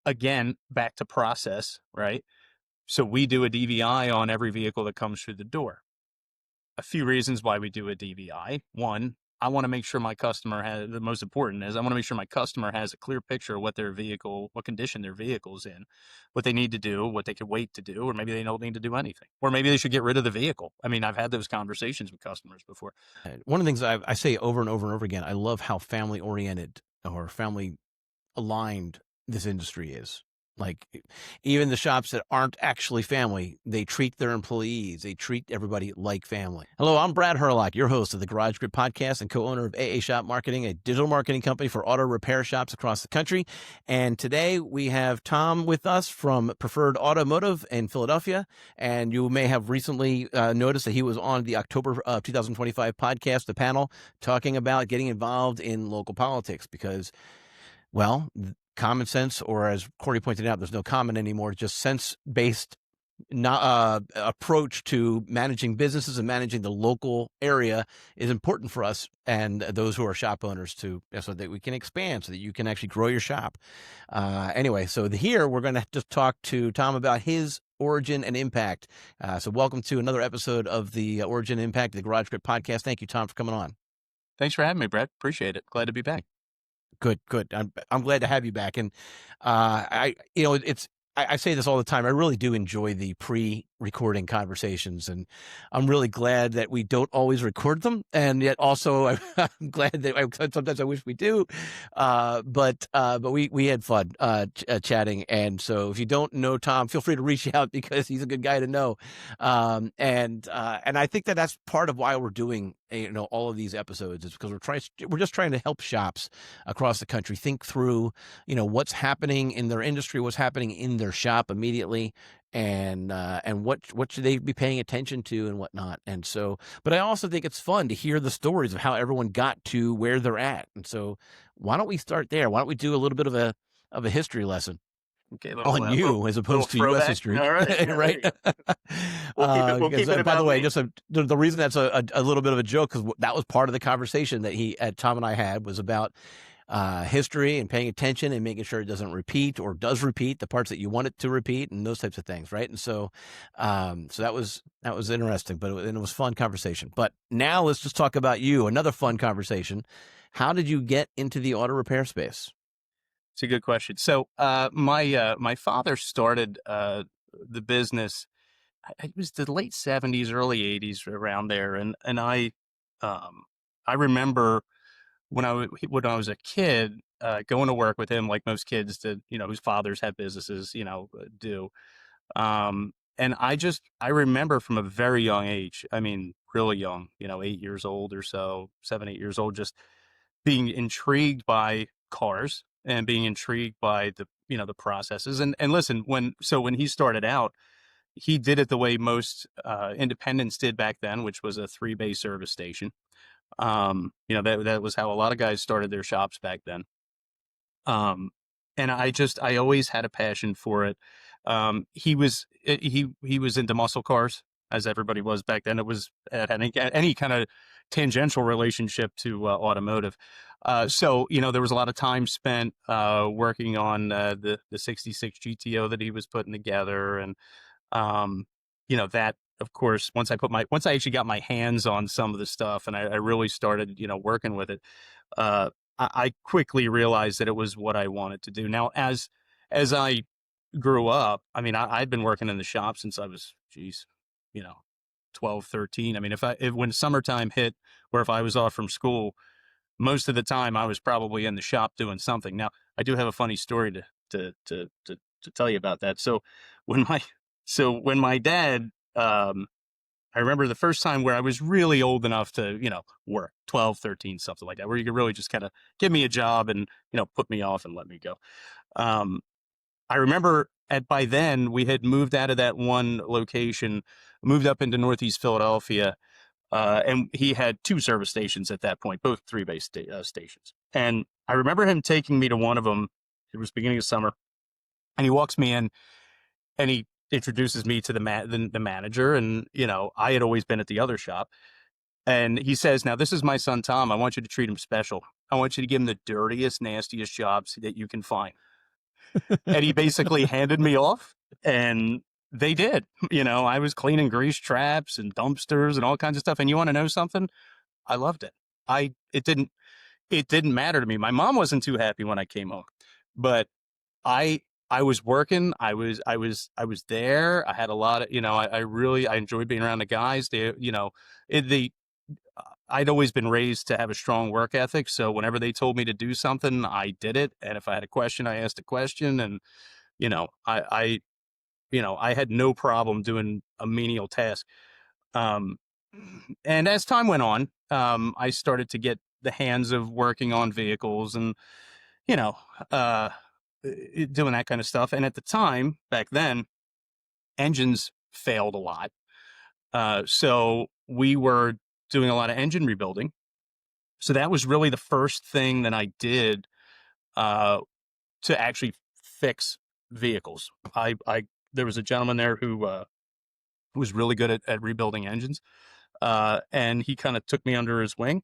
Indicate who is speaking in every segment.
Speaker 1: again, back to process, right? So we do a DVI on every vehicle that comes through the door. A few reasons why we do a DVI. One, I want to make sure my customer has, the most important is I want to make sure my customer has a clear picture of what their vehicle, what condition their vehicle's in, what they need to do, what they could wait to do, or maybe they don't need to do anything, or maybe they should get rid of the vehicle. I mean, I've had those conversations with customers before.
Speaker 2: One of the things I say over and over and over again, I love how family oriented or family aligned this industry is. Like, even the shops that aren't actually family, they treat their employees, they treat everybody like family. Hello, I'm Brad Herlock, your host of the Garage Grid Podcast and co-owner of AA Shop Marketing, a digital marketing company for auto repair shops across the country. And today we have Tom with us from Preferred Automotive in Philadelphia. And you may have recently noticed that he was on the October 2025 podcast, the panel, talking about getting involved in local politics because, well, common sense, or as Corey pointed out, there's no common anymore, just sense-based approach to managing businesses and managing the local area is important for us and those who are shop owners so that we can expand, so that you can actually grow your shop. Anyway, so here we're going to just talk to Tom about his origin and impact. So welcome to another episode of the Origin Impact, the Garage Grid Podcast. Thank you, Tom, for coming on.
Speaker 1: Thanks for having me, Brett. Appreciate it. Glad to be back.
Speaker 2: Good. I'm glad to have you back. And, I say this all the time. I really do enjoy the pre-recording conversations, and I'm really glad that we don't always record them. And yet also I'm glad that sometimes I wish we do. But we had fun, chatting. And so if you don't know Tom, feel free to reach out because he's a good guy to know. And I think that that's part of why we're doing, all of these episodes is because we're just trying to help shops across the country think through, what's happening in their industry, what's happening in their shop immediately, and what should they be paying attention to and whatnot. And so, but I also think it's fun to hear the stories of how everyone got to where they're at. And so why don't we start there? Why don't we do a little bit of a history lesson?
Speaker 1: Okay,
Speaker 2: On you as opposed to U.S. history.
Speaker 1: All right.
Speaker 2: Right.
Speaker 1: We'll keep it
Speaker 2: by the way,
Speaker 1: me.
Speaker 2: just the reason that's a little bit of a joke, because that was part of the conversation that Tom and I had, was about history and paying attention and making sure it doesn't repeat or does repeat the parts that you want it to repeat and those types of things. Right. And so that was interesting, but it was a fun conversation. But now let's just talk about you. Another fun conversation. How did you get into the auto repair space?
Speaker 1: It's a good question. So, my father started the business. It was the late 70s, early 80s, around there, and I remember when I was a kid, going to work with him, like most kids did, whose fathers had businesses, do. And I remember from a very young age, I mean, really young, 8 years old or so, 7, 8 years old, just being intrigued by cars and being intrigued by the processes. And listen, when he started out, he did it the way most independents did back then, which was a 3-bay service station. That was how a lot of guys started their shops back then. And I always had a passion for it. He was into muscle cars, as everybody was back then. It had any kind of tangential relationship to automotive. So there was a lot of time spent working on the 66 GTO that he was putting together, and that, of course, once I actually got my hands on some of the stuff and I really started working with it, I quickly realized that it was what I wanted to do. Now, as I grew up, I mean, I'd been working in the shop since I was, 12, 13. I mean, when summertime hit, or if I was off from school, most of the time I was probably in the shop doing something. Now, I do have a funny story to tell you about that. So when my dad, I remember the first time where I was really old enough to, work, 12, 13, something like that, where you could really just kind of give me a job and, put me off and let me go. I remember by then we had moved out of that one location, moved up into Northeast Philadelphia, and he had 2 service stations at that point, both 3-bay stations. And I remember him taking me to one of them. It was beginning of summer, and he walks me in and he introduces me to the manager. And, I had always been at the other shop. And he says, "Now, this is my son, Tom. I want you to treat him special. I want you to give him the dirtiest, nastiest jobs that you can find." And he basically handed me off, and they did. I was cleaning grease traps and dumpsters and all kinds of stuff. And you want to know something? I loved it. I it didn't matter to me. My mom wasn't too happy when I came home, but I I was working. I was there. I had a lot of, I really, I enjoyed being around the guys. It, the I'd always been raised to have a strong work ethic. So whenever they told me to do something, I did it. And if I had a question, I asked a question. And I had no problem doing a menial task. Um, and as time went on, I started to get the hands of working on vehicles and, you know, uh, doing that kind of stuff. And at the time, back then, engines failed a lot. So we were doing a lot of engine rebuilding. So that was really the first thing that I did uh, to actually fix vehicles. There was a gentleman there who was really good at rebuilding engines. And he kind of took me under his wing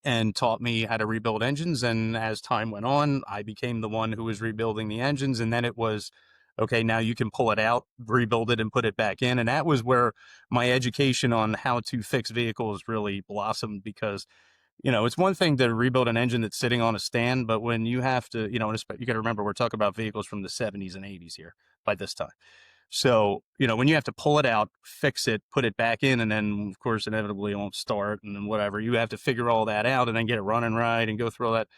Speaker 1: and taught me how to rebuild engines. And as time went on, I became the one who was rebuilding the engines. And then it was, okay, now you can pull it out, rebuild it, and put it back in. And that was where my education on how to fix vehicles really blossomed, because it's one thing to rebuild an engine that's sitting on a stand, but when you have to, you got to remember, we're talking about vehicles from the 70s and 80s here by this time. So, when you have to pull it out, fix it, put it back in, and then, of course, inevitably it won't start, and then whatever, you have to figure all that out and then get it running right and go through all that.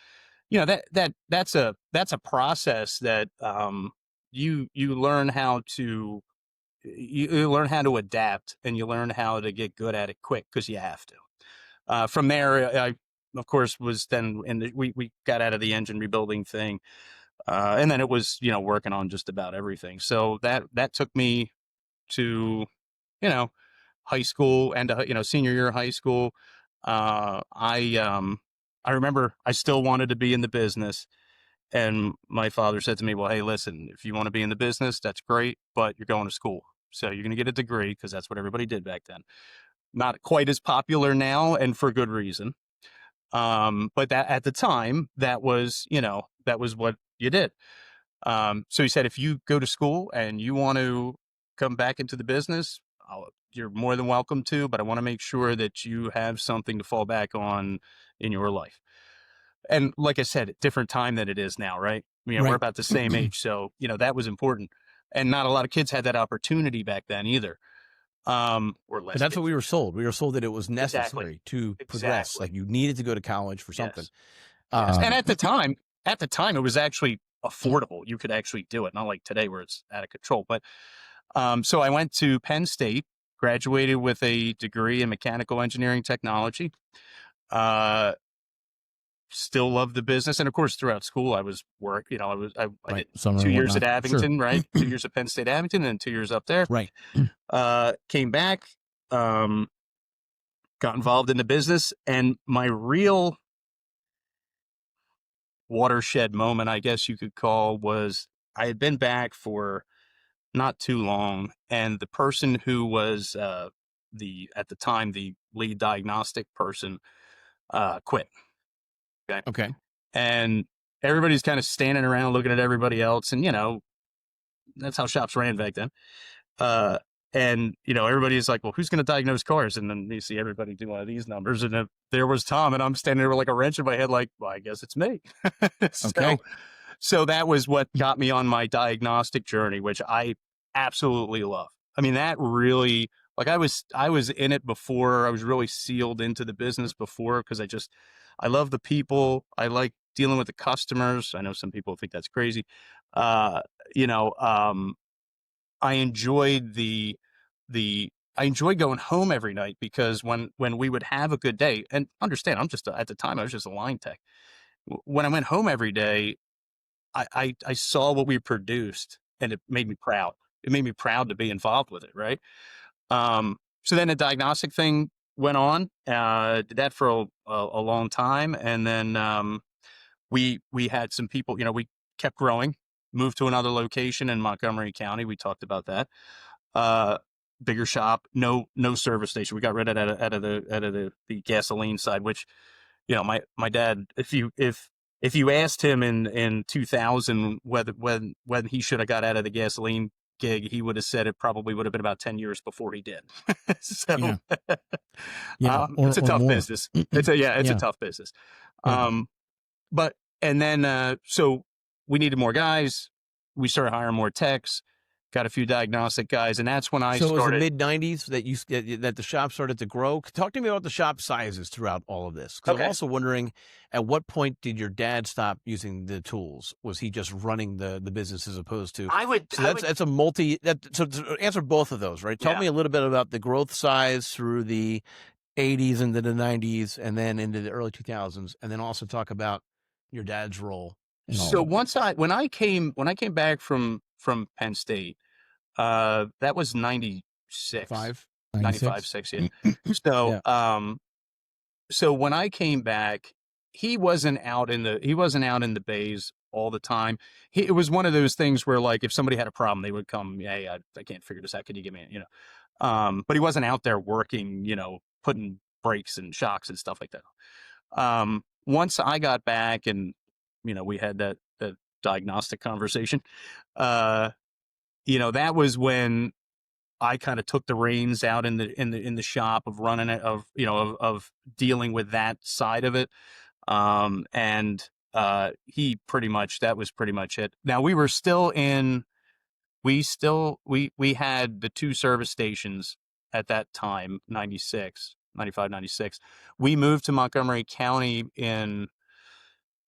Speaker 1: That's a process that you learn how to you learn how to adapt, and you learn how to get good at it quick, because you have to. From there, I, of course, was then we got out of the engine rebuilding thing. And then it was, working on just about everything. So that took me to, you know, high school and, senior year of high school. I remember I still wanted to be in the business. And my father said to me, well, hey, listen, if you want to be in the business, that's great, but you're going to school. So you're going to get a degree, because that's what everybody did back then. Not quite as popular now, and for good reason. But that at the time, that was what you did. So he said, if you go to school and you want to come back into the business, you're more than welcome to, but I want to make sure that you have something to fall back on in your life. And like I said, different time than it is now, right? We're
Speaker 2: Right.
Speaker 1: about the same age. So, that was important. And not a lot of kids had that opportunity back then either. Or
Speaker 2: But
Speaker 1: less
Speaker 2: that's what
Speaker 1: kids.
Speaker 2: we were sold. We were sold that it was
Speaker 1: Exactly.
Speaker 2: necessary to progress.
Speaker 1: Exactly.
Speaker 2: Like you needed to go to college for something.
Speaker 1: Yes. Yes. And
Speaker 2: Um,
Speaker 1: at the time, it was actually affordable. You could actually do it. Not like today where it's out of control. But so I went to Penn State, graduated with a degree in mechanical engineering technology. Uh, Still love the business, and of course, throughout school, I was work. I
Speaker 2: right.
Speaker 1: did
Speaker 2: Summer
Speaker 1: two
Speaker 2: and
Speaker 1: years at
Speaker 2: whatnot. Sure.
Speaker 1: Abington, right? 2 years at Penn State Abington, and 2 years up there.
Speaker 2: Right.
Speaker 1: Came back, um, got involved in the business, and my real watershed moment, I guess you could call, was I had been back for not too long, and the person who was at the time the lead diagnostic person quit. Okay,
Speaker 2: Okay.
Speaker 1: and everybody's kind of standing around looking at everybody else, and that's how shops ran back then. Uh, and everybody's like, well, who's going to diagnose cars? And then you see everybody do one of these numbers, and if there was Tom, and I'm standing there with like a wrench in my head, like, well, I guess it's me. so
Speaker 2: Okay.
Speaker 1: so that was what got me on my diagnostic journey, which I absolutely love. I mean, that really, like, I was in it before. I was really sealed into the business before, because I love the people. I like dealing with the customers. I know some people think that's crazy. Uh, you know, um, I enjoyed I enjoyed going home every night, because when we would have a good day, and understand, at the time I was just a line tech. When I went home every day, I saw what we produced, and it made me proud. It made me proud to be involved with it, right? So then the diagnostic thing went on. Did that for a long time, and then we had some people. We kept growing. Moved to another location in Montgomery County. We talked about that. Uh, Bigger shop, no service station. We got rid of that out of the gasoline side, which my dad, if if you asked him in 2000 whether when he should have got out of the gasoline gig, he would have said it probably would have been about 10 years before he did. So
Speaker 2: Yeah. Yeah.
Speaker 1: it's a
Speaker 2: Or
Speaker 1: tough
Speaker 2: more.
Speaker 1: business. It's a
Speaker 2: Yeah.
Speaker 1: tough business.
Speaker 2: Yeah.
Speaker 1: But and then so we needed more guys. We started hiring more techs, got a few diagnostic guys, and that's when I
Speaker 2: So it was the
Speaker 1: started.
Speaker 2: mid '90s that the shop started to grow. Talk to me about the shop sizes throughout all of this, because I'm
Speaker 1: Okay.
Speaker 2: also wondering, at what point did your dad stop using the tools? Was he just running the business as opposed to? So
Speaker 1: I would,
Speaker 2: that's a multi. So to answer both of those, right? Tell
Speaker 1: yeah.
Speaker 2: me a little bit about the growth size through the '80s into the '90s, and then into the early 2000s, and then also talk about your dad's role in all
Speaker 1: So
Speaker 2: of it.
Speaker 1: when I came back from Penn State, that was 96, 95,
Speaker 2: 96.
Speaker 1: 6, yeah. So,
Speaker 2: Yeah.
Speaker 1: so when I came back, he wasn't out in the bays all the time. It was one of those things where, like, if somebody had a problem, they would come, hey, I can't figure this out. Could you give me, but he wasn't out there working, putting brakes and shocks and stuff like that. Once I got back and, we had that diagnostic conversation, that was when I kind of took the reins out in the shop of running it, of dealing with that side of it. And that was pretty much it. Now we had the two service stations at that time, 96, 95, 96. We moved to Montgomery County in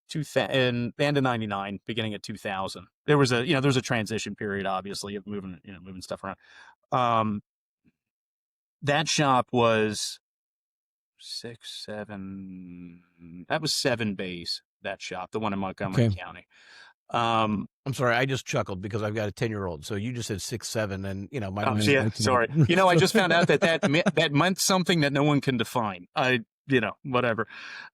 Speaker 1: 2000, in the end of 99, beginning of 2000. There was a transition period, obviously, of moving stuff around. Um, that shop was that was 7 bays, that shop, the one in Montgomery
Speaker 2: Okay.
Speaker 1: County. Um,
Speaker 2: I'm sorry, I just chuckled because I've got a 10-year-old. So you just said 6, 7, and my
Speaker 1: oh,
Speaker 2: daughter's
Speaker 1: yeah,
Speaker 2: 19.
Speaker 1: sorry. I just found out that meant something that no one can define. Whatever.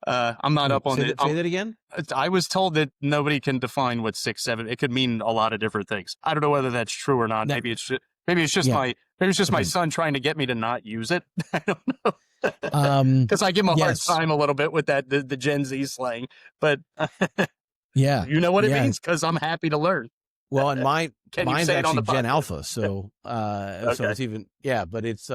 Speaker 1: I'm not
Speaker 2: Wait,
Speaker 1: up on
Speaker 2: say
Speaker 1: it.
Speaker 2: that again.
Speaker 1: I was told that nobody can define what 6, 7. It could mean a lot of different things. I don't know whether that's true or not.
Speaker 2: That yeah.
Speaker 1: Maybe it's just my
Speaker 2: Okay.
Speaker 1: son trying to get me to not use it. I don't know. Because I give him a hard
Speaker 2: Yes.
Speaker 1: time a little bit with the Gen Z slang, but
Speaker 2: Yeah.
Speaker 1: you know what it
Speaker 2: Yeah.
Speaker 1: means, because I'm happy to learn.
Speaker 2: Well, and
Speaker 1: Can you
Speaker 2: mine's
Speaker 1: say it on
Speaker 2: actually
Speaker 1: the
Speaker 2: Gen
Speaker 1: podcast?
Speaker 2: Alpha, so so
Speaker 1: Okay.
Speaker 2: it's even but it's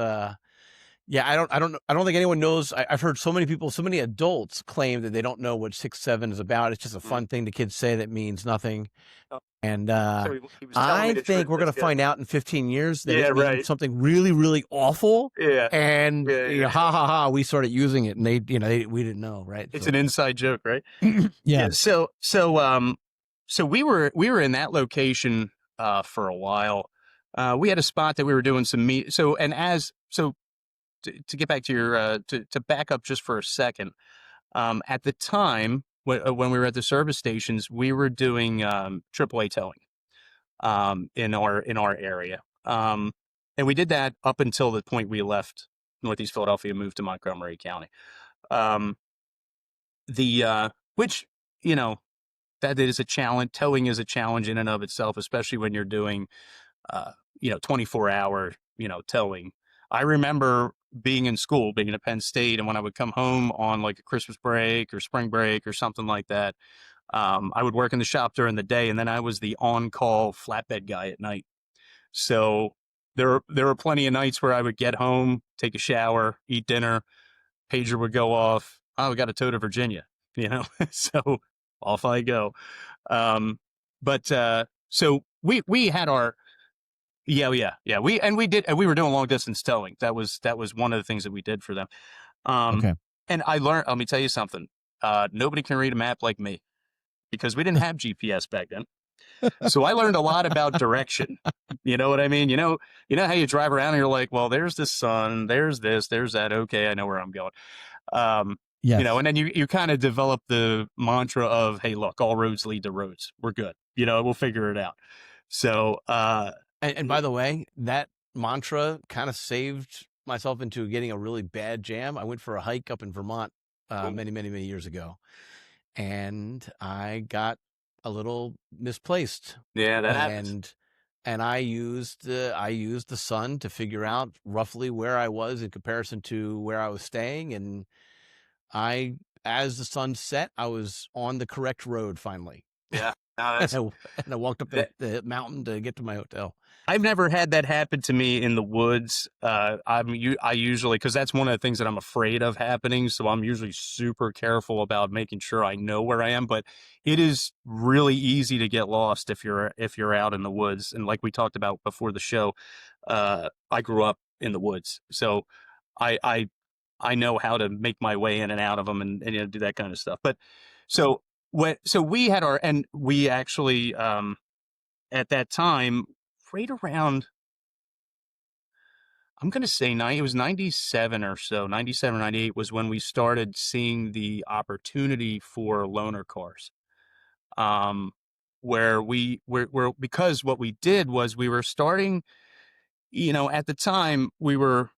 Speaker 2: yeah, I don't think anyone knows. I've heard so many adults claim that they don't know what 6, 7 is about. It's just a
Speaker 1: Mm.
Speaker 2: fun thing the kids say that means nothing.
Speaker 1: Oh,
Speaker 2: And
Speaker 1: so he was telling me
Speaker 2: I
Speaker 1: the
Speaker 2: think
Speaker 1: truth.
Speaker 2: we're going
Speaker 1: That's
Speaker 2: to
Speaker 1: good.
Speaker 2: find out in 15 years that
Speaker 1: Yeah,
Speaker 2: it means
Speaker 1: right.
Speaker 2: something really, really awful.
Speaker 1: Yeah.
Speaker 2: And
Speaker 1: Yeah.
Speaker 2: ha ha ha, we started using it, and we didn't know, right?
Speaker 1: It's
Speaker 2: So
Speaker 1: an inside joke, right?
Speaker 2: yeah.
Speaker 1: Yeah. So we were in that location for a while. We had a spot that we were doing some meet. To get back to your to back up just for a second. At the time when we were at the service stations, we were doing AAA towing in our area, and we did that up until the point we left Northeast Philadelphia, moved to Montgomery County. Um, the which you know that is a challenge. Towing is a challenge in and of itself, especially when you're doing 24-hour towing. I remember being in school, being at Penn State, and when I would come home on like a Christmas break or spring break or something like that, I would work in the shop during the day, and then I was the on-call flatbed guy at night. So there were plenty of nights where I would get home, take a shower, eat dinner, pager would go off. Oh, we got a tow to Virginia, so off I go. So we had our yeah. We were doing long distance towing. That was one of the things that we did for them.
Speaker 2: Okay.
Speaker 1: And I learned. Let me tell you something. Nobody can read a map like me, because we didn't have GPS back then. So I learned a lot about direction. You know what I mean? How you drive around and you're like, well, there's the sun, there's this, there's that. Okay, I know where I'm going.
Speaker 2: Yes.
Speaker 1: And then you kind of develop the mantra of, hey, look, all roads lead to roads. We're good. We'll figure it out. So,
Speaker 2: And by the way, that mantra kind of saved myself into getting a really bad jam. I went for a hike up in Vermont many, many, many years ago, and I got a little misplaced.
Speaker 1: yeah, that happens.
Speaker 2: And I used the sun to figure out roughly where I was in comparison to where I was staying, and I as the sun set, I was on the correct road finally.
Speaker 1: Yeah. No,
Speaker 2: And
Speaker 1: that's
Speaker 2: I walked up
Speaker 1: that.
Speaker 2: the mountain to get to my hotel.
Speaker 1: I've never had that happen to me in the woods. I usually, because that's one of the things that I'm afraid of happening. So I'm usually super careful about making sure I know where I am. But it is really easy to get lost if you're out in the woods. And like we talked about before the show, I grew up in the woods, so I I I know how to make my way in and out of them, and do that kind of stuff. But so so we had our, and we actually at that time, right around, I'm going to say it was 97 or so, 97 or 98 was when we started seeing the opportunity for loaner cars. Um, where because what we did was we were starting, at the time we were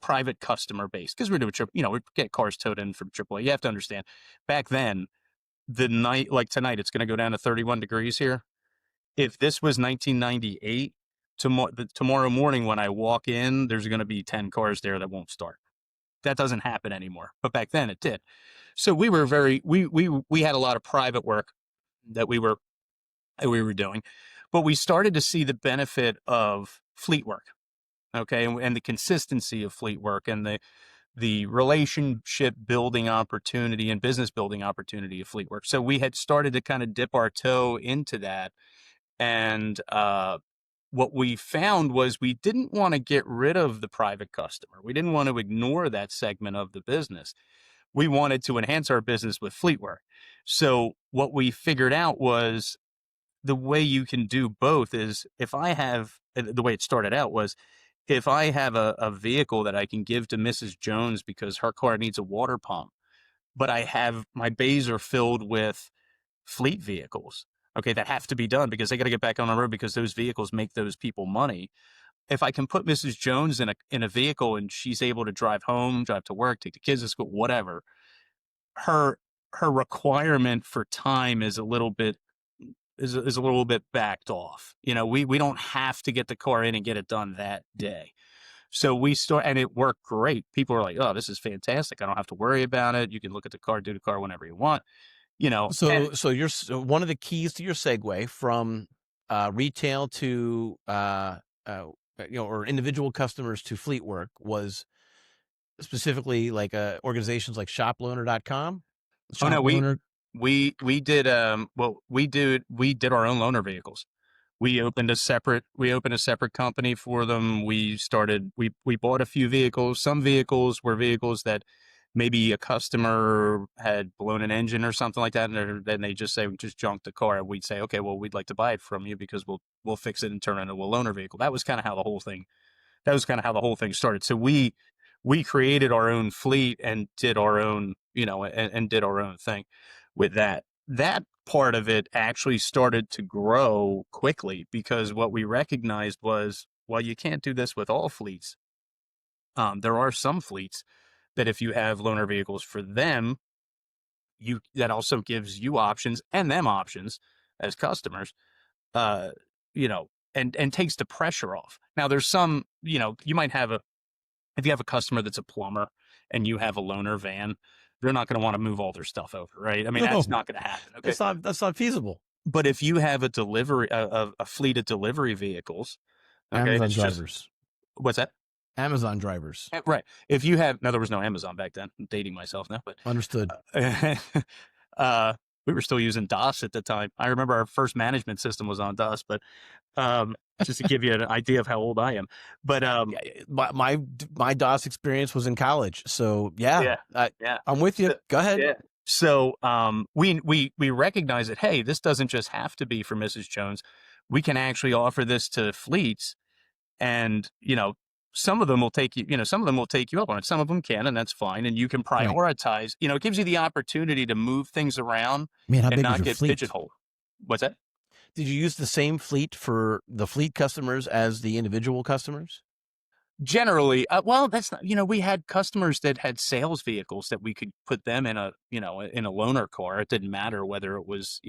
Speaker 1: private customer based because we're doing we get cars towed in from AAA. You have to understand, back then, the night, like tonight, it's going to go down to 31 degrees here. If this was 1998, tomorrow morning when I walk in, there's going to be 10 cars there that won't start. That doesn't happen anymore, but back then it did. So we were we had a lot of private work that we were doing, but we started to see the benefit of fleet work. Okay, and the consistency of fleet work, and the relationship building opportunity and business building opportunity of fleet work. So we had started to kind of dip our toe into that. And what we found was we didn't want to get rid of the private customer. We didn't want to ignore that segment of the business. We wanted to enhance our business with fleet work. So what we figured out was the way you can do both is, if I have, the way it started out was, if I have a vehicle that I can give to Mrs. Jones because her car needs a water pump, but I have my bays are filled with fleet vehicles, okay, that have to be done because they got to get back on the road because those vehicles make those people money. If I can put Mrs. Jones in a vehicle and she's able to drive home, drive to work, take the kids to school, whatever, her her requirement for time is a little bit is a little bit backed off. We don't have to get the car in and get it done that day. So and it worked great. People are like, "Oh, this is fantastic. I don't have to worry about it. You can look at the car, do the car whenever you want." And
Speaker 2: So one of the keys to your segue from retail to or individual customers to fleet work was specifically like organizations like shoploaner.com.
Speaker 1: oh no,
Speaker 2: Shop Loaner.
Speaker 1: we did we did our own loaner vehicles. We opened a separate company for them. We bought a few vehicles. Some vehicles were vehicles that maybe a customer had blown an engine or something like that, and then they just junk the car, and we'd say, okay, well, we'd like to buy it from you because we'll fix it and turn it into a loaner vehicle. That was kind of how the whole thing started. So we created our own fleet and did our own, and did our own thing with that. That part of it actually started to grow quickly because what we recognized was, well, you can't do this with all fleets. There are some fleets that if you have loaner vehicles for them, that also gives you options and them options as customers, uh, and takes the pressure off. Now there's some, you might have if you have a customer that's a plumber and you have a loaner van, they're not going to want to move all their stuff over, right? I mean, that's
Speaker 2: No,
Speaker 1: not going to happen. Okay.
Speaker 2: that's not feasible.
Speaker 1: But if you have a fleet of delivery vehicles, okay, and
Speaker 2: Amazon
Speaker 1: it's just,
Speaker 2: drivers.
Speaker 1: what's that?
Speaker 2: Amazon drivers.
Speaker 1: Right. If you have, no, there was no Amazon back then. I'm dating myself now, but
Speaker 2: Understood.
Speaker 1: uh, we were still using DOS at the time. I remember our first management system was on DOS, but just to give you an idea of how old I am. But
Speaker 2: My DOS experience was in college, so
Speaker 1: yeah, yeah,
Speaker 2: I'm with you. Go ahead.
Speaker 1: yeah. So we recognize that, hey, this doesn't just have to be for Mrs. Jones. We can actually offer this to fleets, and some of them will take you up on it. Some of them can, and that's fine. And you can
Speaker 2: Right.
Speaker 1: prioritize. It gives you the opportunity to move things around
Speaker 2: Man, how
Speaker 1: and
Speaker 2: big was
Speaker 1: not
Speaker 2: your
Speaker 1: get
Speaker 2: fleet?
Speaker 1: pigeonholed. What's that?
Speaker 2: Did you use the same fleet for the fleet customers as the individual customers?
Speaker 1: Generally, well, that's not, we had customers that had sales vehicles that we could put them in a loaner car. It didn't matter whether it was,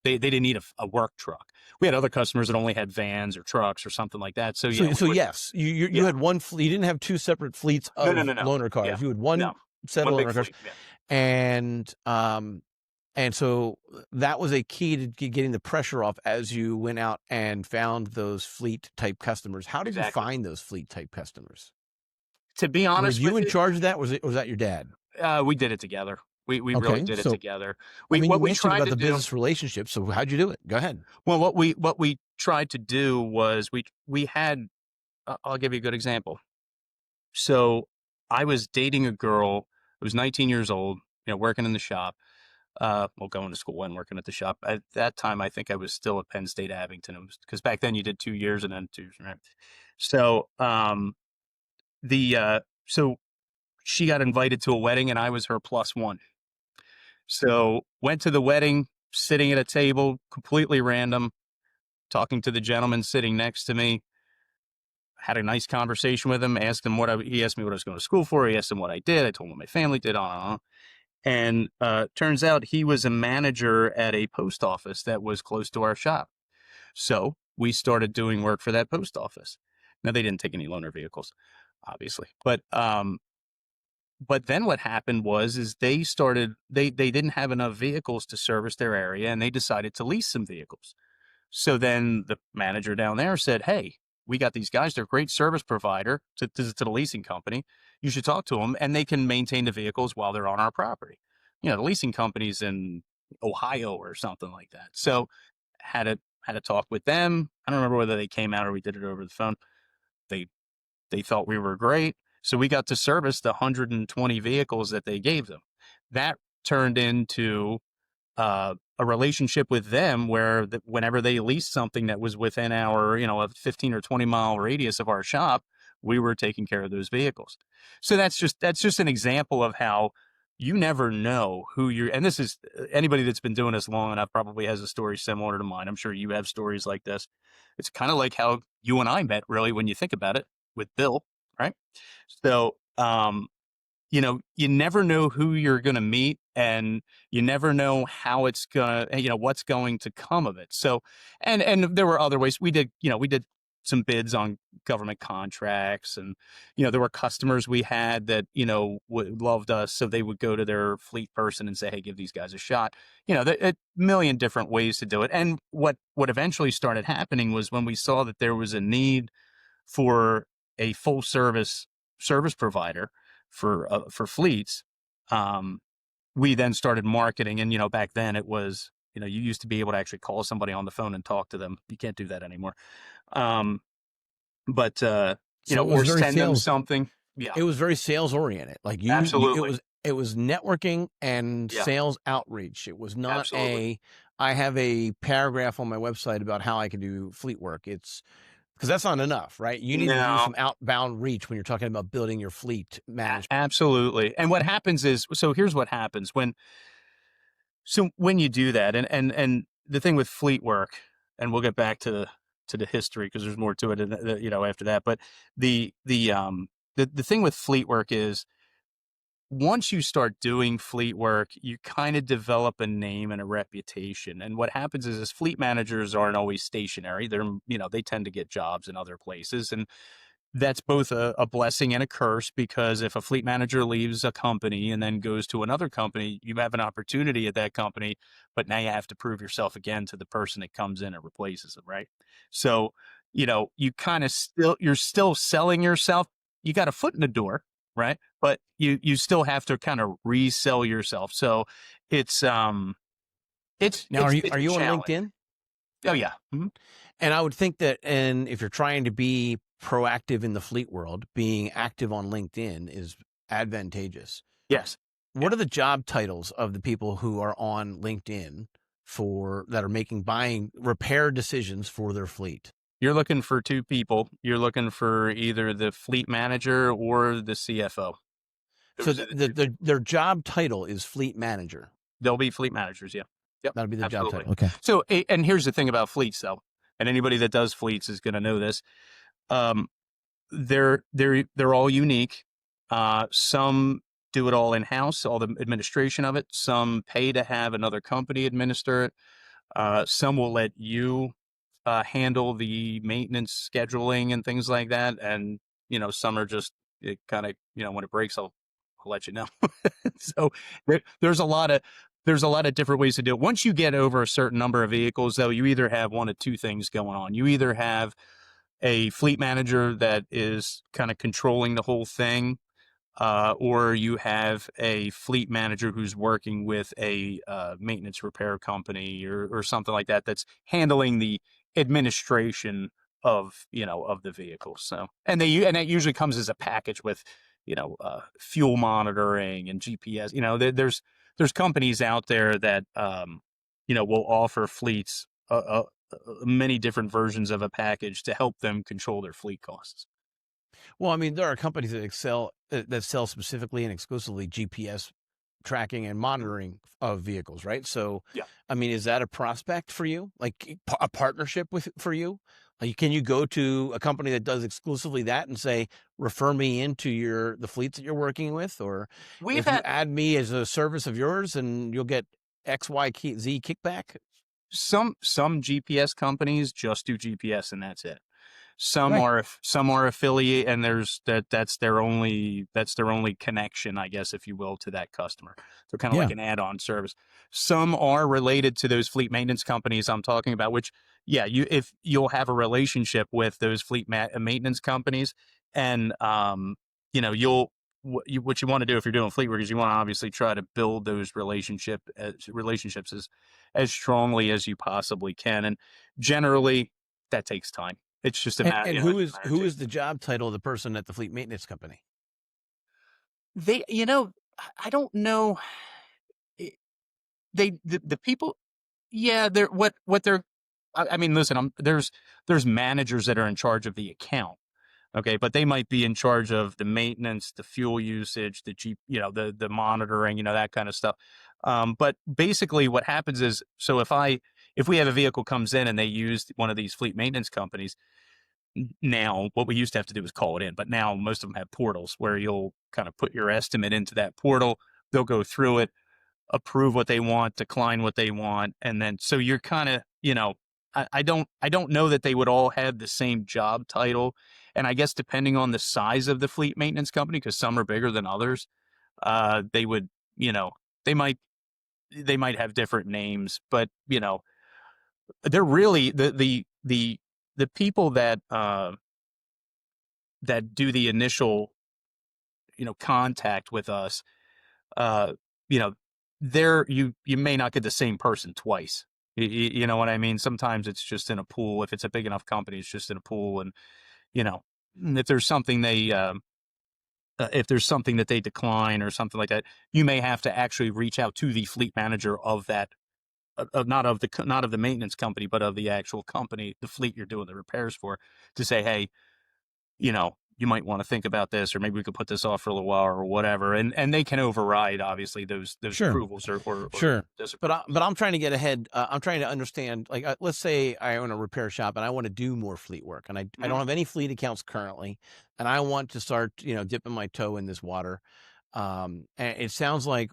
Speaker 1: they didn't need a work truck. We had other customers that only had vans or trucks or something like that. So yeah,
Speaker 2: So yes, you
Speaker 1: yeah.
Speaker 2: had one fleet. You didn't have two separate fleets
Speaker 1: No,
Speaker 2: of
Speaker 1: no, no, no.
Speaker 2: loaner
Speaker 1: Yeah.
Speaker 2: cars. You had one
Speaker 1: No. One
Speaker 2: settle on
Speaker 1: big
Speaker 2: our cars.
Speaker 1: fleet. Yeah,
Speaker 2: And, um, and so that was a key to getting the pressure off as you went out and found those fleet type customers. How did you
Speaker 1: exactly.
Speaker 2: find those fleet type customers?
Speaker 1: To be
Speaker 2: Were
Speaker 1: honest
Speaker 2: you
Speaker 1: with
Speaker 2: in
Speaker 1: you,
Speaker 2: charge of that? Was that your dad?
Speaker 1: we did it together. We really
Speaker 2: Okay.
Speaker 1: did it
Speaker 2: So,
Speaker 1: together.
Speaker 2: I
Speaker 1: We
Speaker 2: mean, you
Speaker 1: what we
Speaker 2: mentioned
Speaker 1: tried
Speaker 2: about
Speaker 1: to
Speaker 2: the
Speaker 1: do.
Speaker 2: business relationship. So how'd you do it? Go ahead.
Speaker 1: Well, what we tried to do was we had. I'll give you a good example. So I was dating a girl who was 19 years old. Working in the shop. Well, going to school and working at the shop. At that time, I think I was still at Penn State Abington. It was because back then you did 2 years and then 2 years, right? So, the so she got invited to a wedding and I was her plus one. So went to the wedding, sitting at a table, completely random, talking to the gentleman sitting next to me. Had a nice conversation with him. Asked him he asked me what I was going to school for. He asked him what I did. I told him what my family did. On and on. And turns out he was a manager at a post office that was close to our shop. So we started doing work for that post office. Now they didn't take any loaner vehicles, obviously, but then what happened was is they didn't have enough vehicles to service their area, and they decided to lease some vehicles. So then the manager down there said, "Hey, we got these guys. They're a great service provider to the leasing company. You should talk to them, and they can maintain the vehicles while they're on our property." The leasing company's in Ohio or something like that. So had a talk with them. I don't remember whether they came out or we did it over the phone. They they thought we were great, so we got to service the 120 vehicles that they gave them. That turned into a relationship with them where whenever they leased something that was within our, a 15 or 20-mile radius of our shop, we were taking care of those vehicles. So that's just an example of how you never know who you're, and this is anybody that's been doing this long enough probably has a story similar to mine. I'm sure you have stories like this. It's kind of like how you and I met, really, when you think about it, with Bill, right? So, you never know who you're going to meet, and you never know how it's going to, what's going to come of it. So, and there were other ways we did some bids on government contracts, and, there were customers we had that, loved us. So they would go to their fleet person and say, "Hey, give these guys a shot." A million different ways to do it. And what eventually started happening was when we saw that there was a need for a full service provider for fleets. Um, we then started marketing, and back then it was you used to be able to actually call somebody on the phone and talk to them. You can't do that anymore. Um, but
Speaker 2: So it was
Speaker 1: or
Speaker 2: very
Speaker 1: send them
Speaker 2: sales.
Speaker 1: something. Yeah,
Speaker 2: It was very sales oriented. Like
Speaker 1: absolutely.
Speaker 2: it was networking and
Speaker 1: Yeah,
Speaker 2: sales outreach. It was not
Speaker 1: absolutely.
Speaker 2: I have a paragraph on my website about how I can do fleet work. It's because that's not enough, right? You need to do
Speaker 1: No,
Speaker 2: some outbound reach when you're talking about building your fleet management.
Speaker 1: absolutely. And what happens is, so here's what happens when you do that, and the thing with fleet work, and we'll get back to the history because there's more to it, after that. But the thing with fleet work is once you start doing fleet work, you kind of develop a name and a reputation. And what happens is fleet managers aren't always stationary. They tend to get jobs in other places, and that's both a blessing and a curse, because if a fleet manager leaves a company and then goes to another company, you have an opportunity at that company, but now you have to prove yourself again to the person that comes in and replaces them, right? So, you kind of you're still selling yourself. You got a foot in the door, right? But you still have to kind of resell yourself. So it's it's
Speaker 2: Now,
Speaker 1: it's it's
Speaker 2: are
Speaker 1: a
Speaker 2: you on
Speaker 1: challenge.
Speaker 2: LinkedIn?
Speaker 1: Oh yeah. Mhm.
Speaker 2: And I would think that, and if you're trying to be proactive in the fleet world, being active on LinkedIn is advantageous.
Speaker 1: Yes. Yeah.
Speaker 2: What are the job titles of the people who are on LinkedIn that are making buying repair decisions for their fleet?
Speaker 1: You're looking for two people. You're looking for either the fleet manager or the CFO.
Speaker 2: So
Speaker 1: Those are the two people.
Speaker 2: their job title is fleet manager.
Speaker 1: They'll be fleet managers. Yeah. Yep.
Speaker 2: That'll be the job
Speaker 1: Absolutely.
Speaker 2: title. Okay.
Speaker 1: So, and here's the thing about fleets, though, and anybody that does fleets is going to know this. Um, they're all unique. Some do it all in house, all the administration of it. Some pay to have another company administer it. Some will let you handle the maintenance scheduling and things like that. And, some are just kind of, when it breaks, I'll I'll let you know. So there's a lot of different ways to do it. Once you get over a certain number of vehicles, though, you either have one of two things going on. You either have a fleet manager that is kind of controlling the whole thing, or you have a fleet manager who's working with a maintenance repair company or something like that that's handling the administration of the vehicle. So and that usually comes as a package with fuel monitoring and GPS. There's companies out there that will offer fleets many different versions of a package to help them control their fleet costs.
Speaker 2: Well, I mean, there are companies that excel that sell specifically and exclusively GPS tracking and monitoring of vehicles, right? So,
Speaker 1: Yeah.
Speaker 2: I mean, is that a prospect for you? Like a partnership with for you? Like, can you go to a company that does exclusively that and say, refer me into the fleets that you're working with, or
Speaker 1: We've
Speaker 2: if you
Speaker 1: had
Speaker 2: add me as a service of yours, and you'll get X, Y, Z kickback?
Speaker 1: some GPS companies just do GPS and that's it. Some
Speaker 2: Right.
Speaker 1: are some are affiliate, and that's their only connection, I guess, if you will, to that customer. They're kind of like
Speaker 2: Yeah.
Speaker 1: an add-on service. Some are related to those fleet maintenance companies I'm talking about, which yeah, if you'll have a relationship with those maintenance companies, and what you want to do if you're doing fleet work is you want to obviously try to build those relationships as strongly as you possibly can, and generally that takes time. It's just a matter,
Speaker 2: And
Speaker 1: it's a matter of
Speaker 2: who
Speaker 1: taking.
Speaker 2: is the job title of the person at the fleet maintenance company?
Speaker 1: I don't know. eh, the people, yeah, they're what they're. I mean, listen, there's managers that are in charge of the account. Okay, but they might be in charge of the maintenance, the fuel usage, the monitoring, that kind of stuff. But basically, what happens is, so if we have a vehicle comes in and they use one of these fleet maintenance companies, now what we used to have to do was call it in, but now most of them have portals where you'll kind of put your estimate into that portal. They'll go through it, approve what they want, decline what they want, and then so you're kind of, I don't know that they would all have the same job title, and I guess depending on the size of the fleet maintenance company, because some are bigger than others, they would, you know, they might they might have different names, but they're really the people that do the initial contact with us. uh you know you may not get the same person twice. You know what I mean? Sometimes it's just in a pool. If it's a big enough company, it's just in a pool. And you know if there's something that they decline or something like that, you may have to actually reach out to the fleet manager of that, not of the maintenance company, but of the actual company, the fleet you're doing the repairs for, to say, hey, you might want to think about this, or maybe we could put this off for a little while or whatever. And they can override, obviously, those
Speaker 2: Sure.
Speaker 1: approvals or
Speaker 2: Sure.
Speaker 1: disapprovals.
Speaker 2: But I'm trying to get ahead. I'm trying to understand, like, let's say I own a repair shop and I want to do more fleet work, and I don't
Speaker 1: Mhm.
Speaker 2: have any fleet accounts currently, and I want to start, dipping my toe in this water. And it sounds like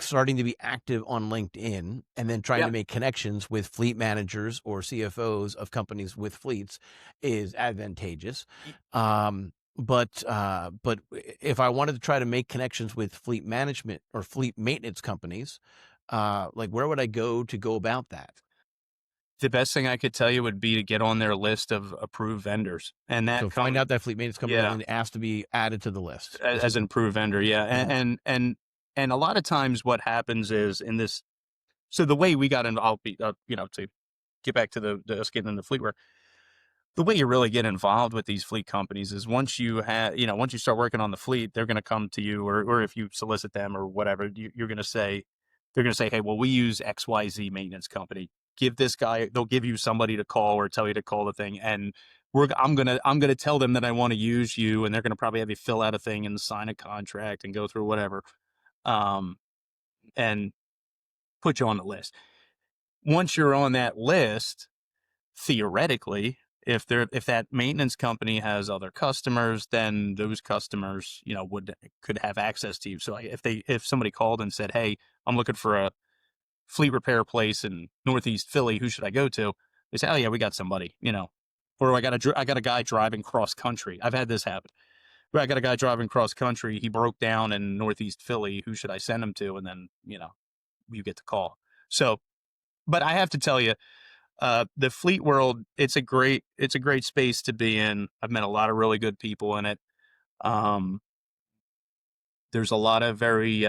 Speaker 2: starting to be active on LinkedIn and then trying
Speaker 1: Yeah.
Speaker 2: to make connections with fleet managers or CFOs of companies with fleets is advantageous. But if I wanted to try to make connections with fleet management or fleet maintenance companies, like, where would I go about that?
Speaker 1: The best thing I could tell you would be to get on their list of approved vendors, and
Speaker 2: So
Speaker 1: that
Speaker 2: find
Speaker 1: comes,
Speaker 2: out that fleet maintenance company
Speaker 1: yeah,
Speaker 2: and ask to be added to the list.
Speaker 1: as an approved vendor, yeah. and
Speaker 2: Uh-huh.
Speaker 1: and and and a lot of times what happens is in this. So the way we got involved, to get back to the us getting into fleet work, the way you really get involved with these fleet companies is once you start working on the fleet, they're going to come to you, or if you solicit them or whatever, you're going to say, they're going to say, hey, well, we use XYZ maintenance company. They'll give you somebody to call or tell you to call the thing. And I'm going to tell them that I want to use you. And they're going to probably have you fill out a thing and sign a contract and go through whatever. Um, and put you on the list. Once you're on that list, theoretically, if that maintenance company has other customers, then those customers, could have access to you. So like, if somebody called and said, "Hey, I'm looking for a fleet repair place in Northeast Philly, who should I go to?" They say, "Oh yeah, we got somebody," or I got a guy driving cross country. I've had this happen. Well, I got a guy driving cross country. He broke down in Northeast Philly. Who should I send him to? And then, you get the call. So, but I have to tell you, the fleet world, it's a great space to be in. I've met a lot of really good people in it. Um, there's a lot of very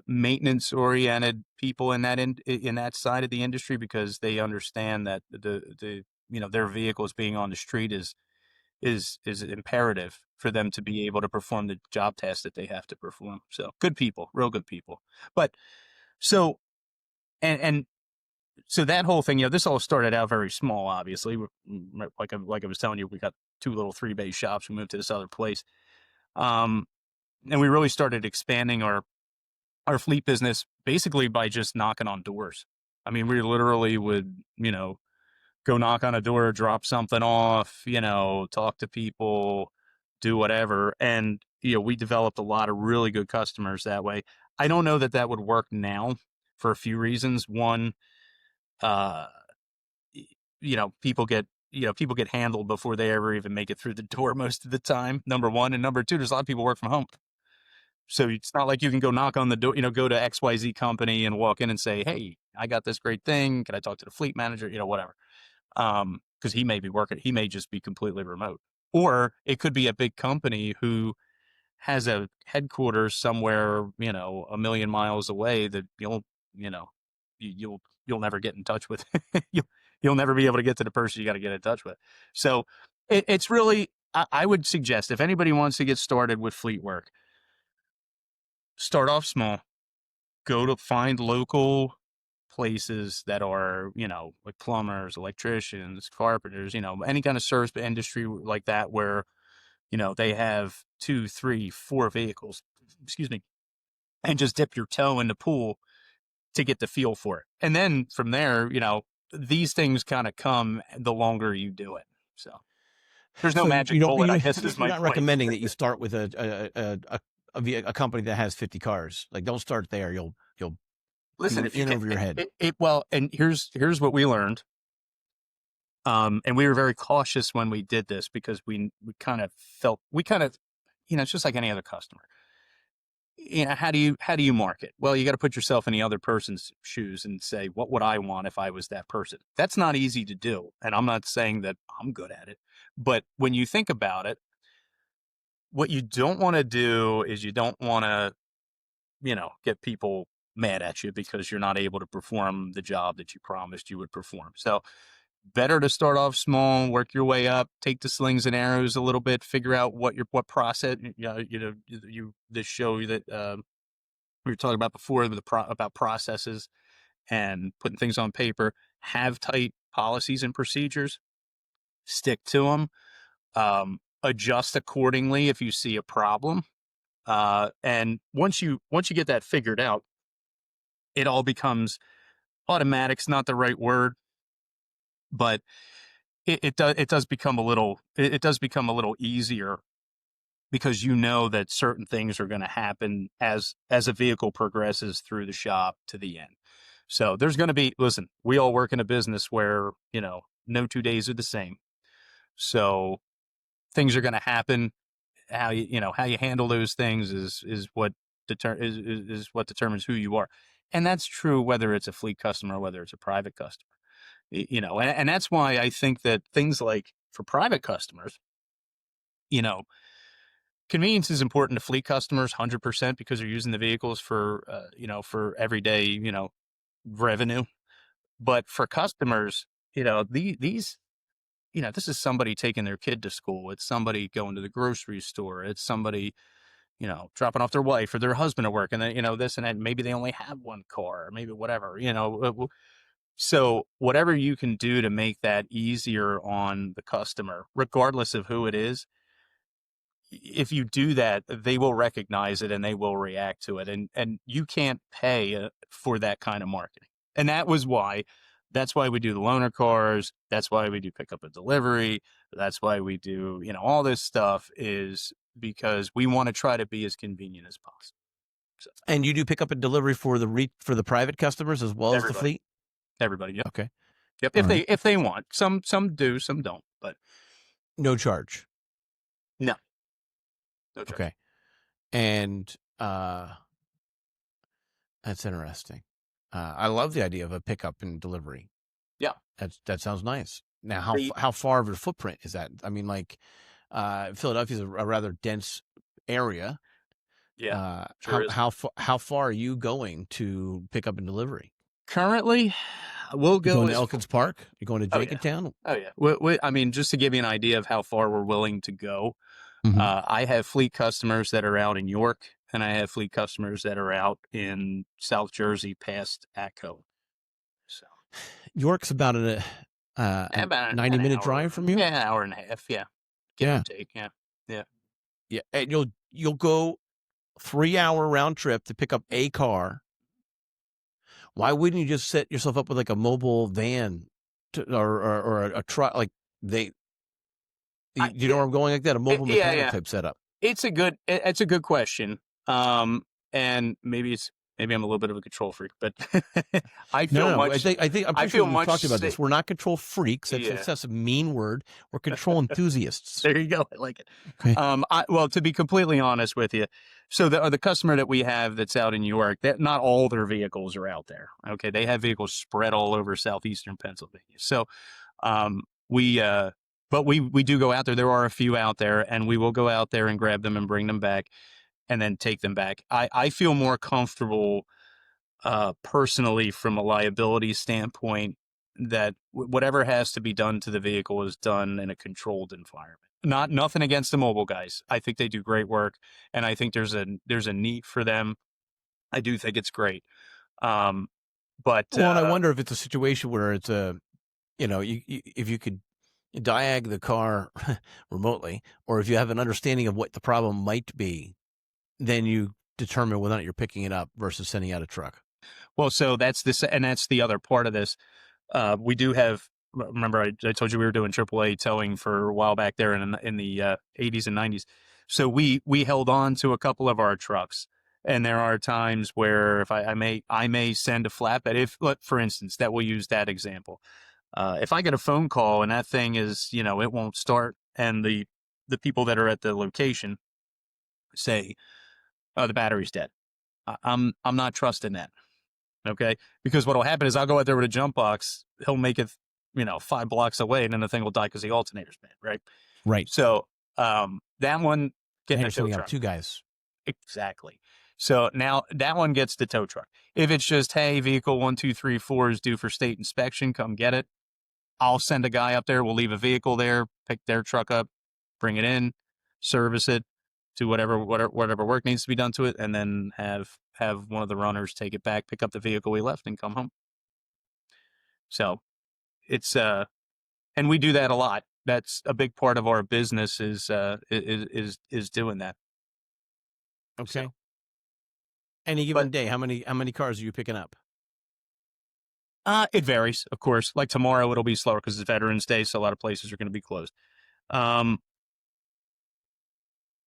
Speaker 1: maintenance oriented people in that side of the industry, because they understand that their vehicles being on the street is imperative for them to be able to perform the job tasks that they have to perform. So good people, real good people. But so and so that whole thing, this all started out very small. Obviously, like I was telling you, we got two little 3-bay shops. We moved to this other place, um, and we really started expanding our fleet business basically by just knocking on doors. I mean, we literally would, go knock on a door, drop something off, talk to people, do whatever. And, we developed a lot of really good customers that way. I don't know that that would work now for a few reasons. One, uh, people get handled before they ever even make it through the door most of the time. Number one. And number two, there's a lot of people work from home. So it's not like you can go knock on the door, go to XYZ company and walk in and say, "Hey, I got this great thing. Can I talk to the fleet manager?" Whatever. Because he may be working, he may just be completely remote. Or it could be a big company who has a headquarters somewhere, a million miles away that you know, you'll never get in touch with. You'll never be able to get to the person you got to get in touch with. So it's really, I would suggest, if anybody wants to get started with fleet work, start off small, go to find local places that are, like plumbers, electricians, carpenters, any kind of service industry like that, where, they have 2, 3, 4 vehicles, excuse me, and just dip your toe in the pool to get the feel for it. And then from there, these things kind of come the longer you do it. So there's no
Speaker 2: So
Speaker 1: magic bullet, I guess is
Speaker 2: you're
Speaker 1: my
Speaker 2: not
Speaker 1: point.
Speaker 2: recommending that you start with a company that has 50 cars. Like, don't start there. You'll
Speaker 1: Listen,
Speaker 2: be
Speaker 1: if you
Speaker 2: in
Speaker 1: can,
Speaker 2: over your head.
Speaker 1: well, and here's what we learned. And we were very cautious when we did this, because we kind of felt, it's just like any other customer. How do you market? Well, you got to put yourself in the other person's shoes and say, what would I want if I was that person? That's not easy to do. And I'm not saying that I'm good at it, but when you think about it, what you don't want to do is you don't want to, get people mad at you because you're not able to perform the job that you promised you would perform. So better to start off small, work your way up, take the slings and arrows a little bit, figure out what process, this show that we were talking about before, about processes and putting things on paper. Have tight policies and procedures, stick to them, adjust accordingly if you see a problem. And once you get that figured out, it all becomes automatic's not the right word, but it does become a little easier, because you know that certain things are going to happen as a vehicle progresses through the shop to the end. So there's going to be, listen, we all work in a business where, no 2 days are the same. So things are going to happen. How you handle those things is what determines who you are. And that's true whether it's a fleet customer or whether it's a private customer. And that's why I think that things like, for private customers, you know, convenience is important to fleet customers 100%, because they're using the vehicles for everyday, revenue. But for customers, these, this is somebody taking their kid to school. It's somebody going to the grocery store. It's somebody, dropping off their wife or their husband at work, and then, this and that. Maybe they only have one car, or maybe whatever, So whatever you can do to make that easier on the customer, regardless of who it is, if you do that, they will recognize it and they will react to it. And you can't pay for that kind of marketing. And that's why we do the loaner cars. That's why we do pickup and delivery. That's why we do, all this stuff, is because we want to try to be as convenient as possible. So
Speaker 2: And you do pick up and delivery for the private customers as well as the
Speaker 1: everybody,
Speaker 2: fleet?
Speaker 1: everybody. Yep.
Speaker 2: Okay.
Speaker 1: Yep.
Speaker 2: All
Speaker 1: If they,
Speaker 2: right.
Speaker 1: if they want, some do, some don't, but
Speaker 2: No charge.
Speaker 1: no. No trucks.
Speaker 2: Okay. And that's interesting. I love the idea of a pickup and delivery.
Speaker 1: Yeah.
Speaker 2: That sounds nice. Now,
Speaker 1: They,
Speaker 2: how far of a footprint is that? I mean, like, Philadelphia is a rather dense area.
Speaker 1: yeah, sure is.
Speaker 2: How far are you going to pick up and delivery?
Speaker 1: Currently, we'll
Speaker 2: You
Speaker 1: go
Speaker 2: going to
Speaker 1: as
Speaker 2: Elkins Park? You going to
Speaker 1: oh yeah.
Speaker 2: Jenkintown?
Speaker 1: Oh yeah. I mean, just to give you an idea of how far we're willing to go,
Speaker 2: Mm-hmm.
Speaker 1: I have fleet customers that are out in York, and I have fleet customers that are out in South Jersey past Atco. So
Speaker 2: York's about a
Speaker 1: about an
Speaker 2: 90-minute
Speaker 1: hour,
Speaker 2: drive from you.
Speaker 1: yeah, an hour and a half, yeah, give or
Speaker 2: Yeah,
Speaker 1: take, yeah, yeah.
Speaker 2: yeah. And you'll go 3-hour round trip to pick up a car. Why wouldn't you just set yourself up with like a mobile van or a truck? Like they, you know
Speaker 1: Yeah,
Speaker 2: where I'm going like that? A mobile
Speaker 1: yeah,
Speaker 2: mechanic
Speaker 1: yeah.
Speaker 2: type setup.
Speaker 1: It's a good question. And maybe I'm a little bit of a control freak, but I feel
Speaker 2: No.
Speaker 1: much,
Speaker 2: I'm
Speaker 1: I
Speaker 2: pretty sure
Speaker 1: feel
Speaker 2: we've
Speaker 1: much,
Speaker 2: talked about this. We're not control freaks.
Speaker 1: yeah.
Speaker 2: That's a mean word. We're control enthusiasts.
Speaker 1: There you go. I like it.
Speaker 2: Okay.
Speaker 1: Well, to be completely honest with you, so the customer that we have that's out in New York, that not all their vehicles are out there. Okay, they have vehicles spread all over southeastern Pennsylvania. So, we but we do go out there. There are a few out there, and we will go out there and grab them and bring them back, and then take them back. I feel more comfortable personally from a liability standpoint that whatever has to be done to the vehicle is done in a controlled environment. Not nothing against the mobile guys. I think they do great work, and I think there's a need for them. I do think it's great. Um, but
Speaker 2: Well, and I wonder if it's a situation where it's if you could diag the car remotely, or if you have an understanding of what the problem might be, then you determine whether or not you're picking it up versus sending out a truck.
Speaker 1: well, so that's the other part of this. We do have. Remember, I told you we were doing AAA towing for a while back there in the 80s and 90s. So we held on to a couple of our trucks, and there are times where if I may send a flatbed. If, for instance, that we'll use that example. If I get a phone call and that thing is, it won't start, and the people that are at the location say, "Oh, the battery's dead." I'm not trusting that. Okay. Because what'll happen is I'll go out there with a jump box. He'll make it, 5 blocks away, and then the thing will die because the alternator's bad. Right.
Speaker 2: Right.
Speaker 1: So, that one
Speaker 2: Now
Speaker 1: getting
Speaker 2: you're
Speaker 1: a tow
Speaker 2: sending out
Speaker 1: truck.
Speaker 2: two guys.
Speaker 1: Exactly. So now that one gets the tow truck. If it's just, hey, vehicle 1, 2, 3, 4 is due for state inspection, come get it. I'll send a guy up there. We'll leave a vehicle there, pick their truck up, bring it in, service it, do whatever work needs to be done to it, and then have one of the runners take it back, pick up the vehicle we left, and come home. So it's and we do that a lot. That's a big part of our business is doing that.
Speaker 2: Okay.
Speaker 1: So,
Speaker 2: Any
Speaker 1: but
Speaker 2: given day, how many cars are you picking up?
Speaker 1: it varies, of course. Like tomorrow, it'll be slower because it's Veterans Day, so a lot of places are going to be closed.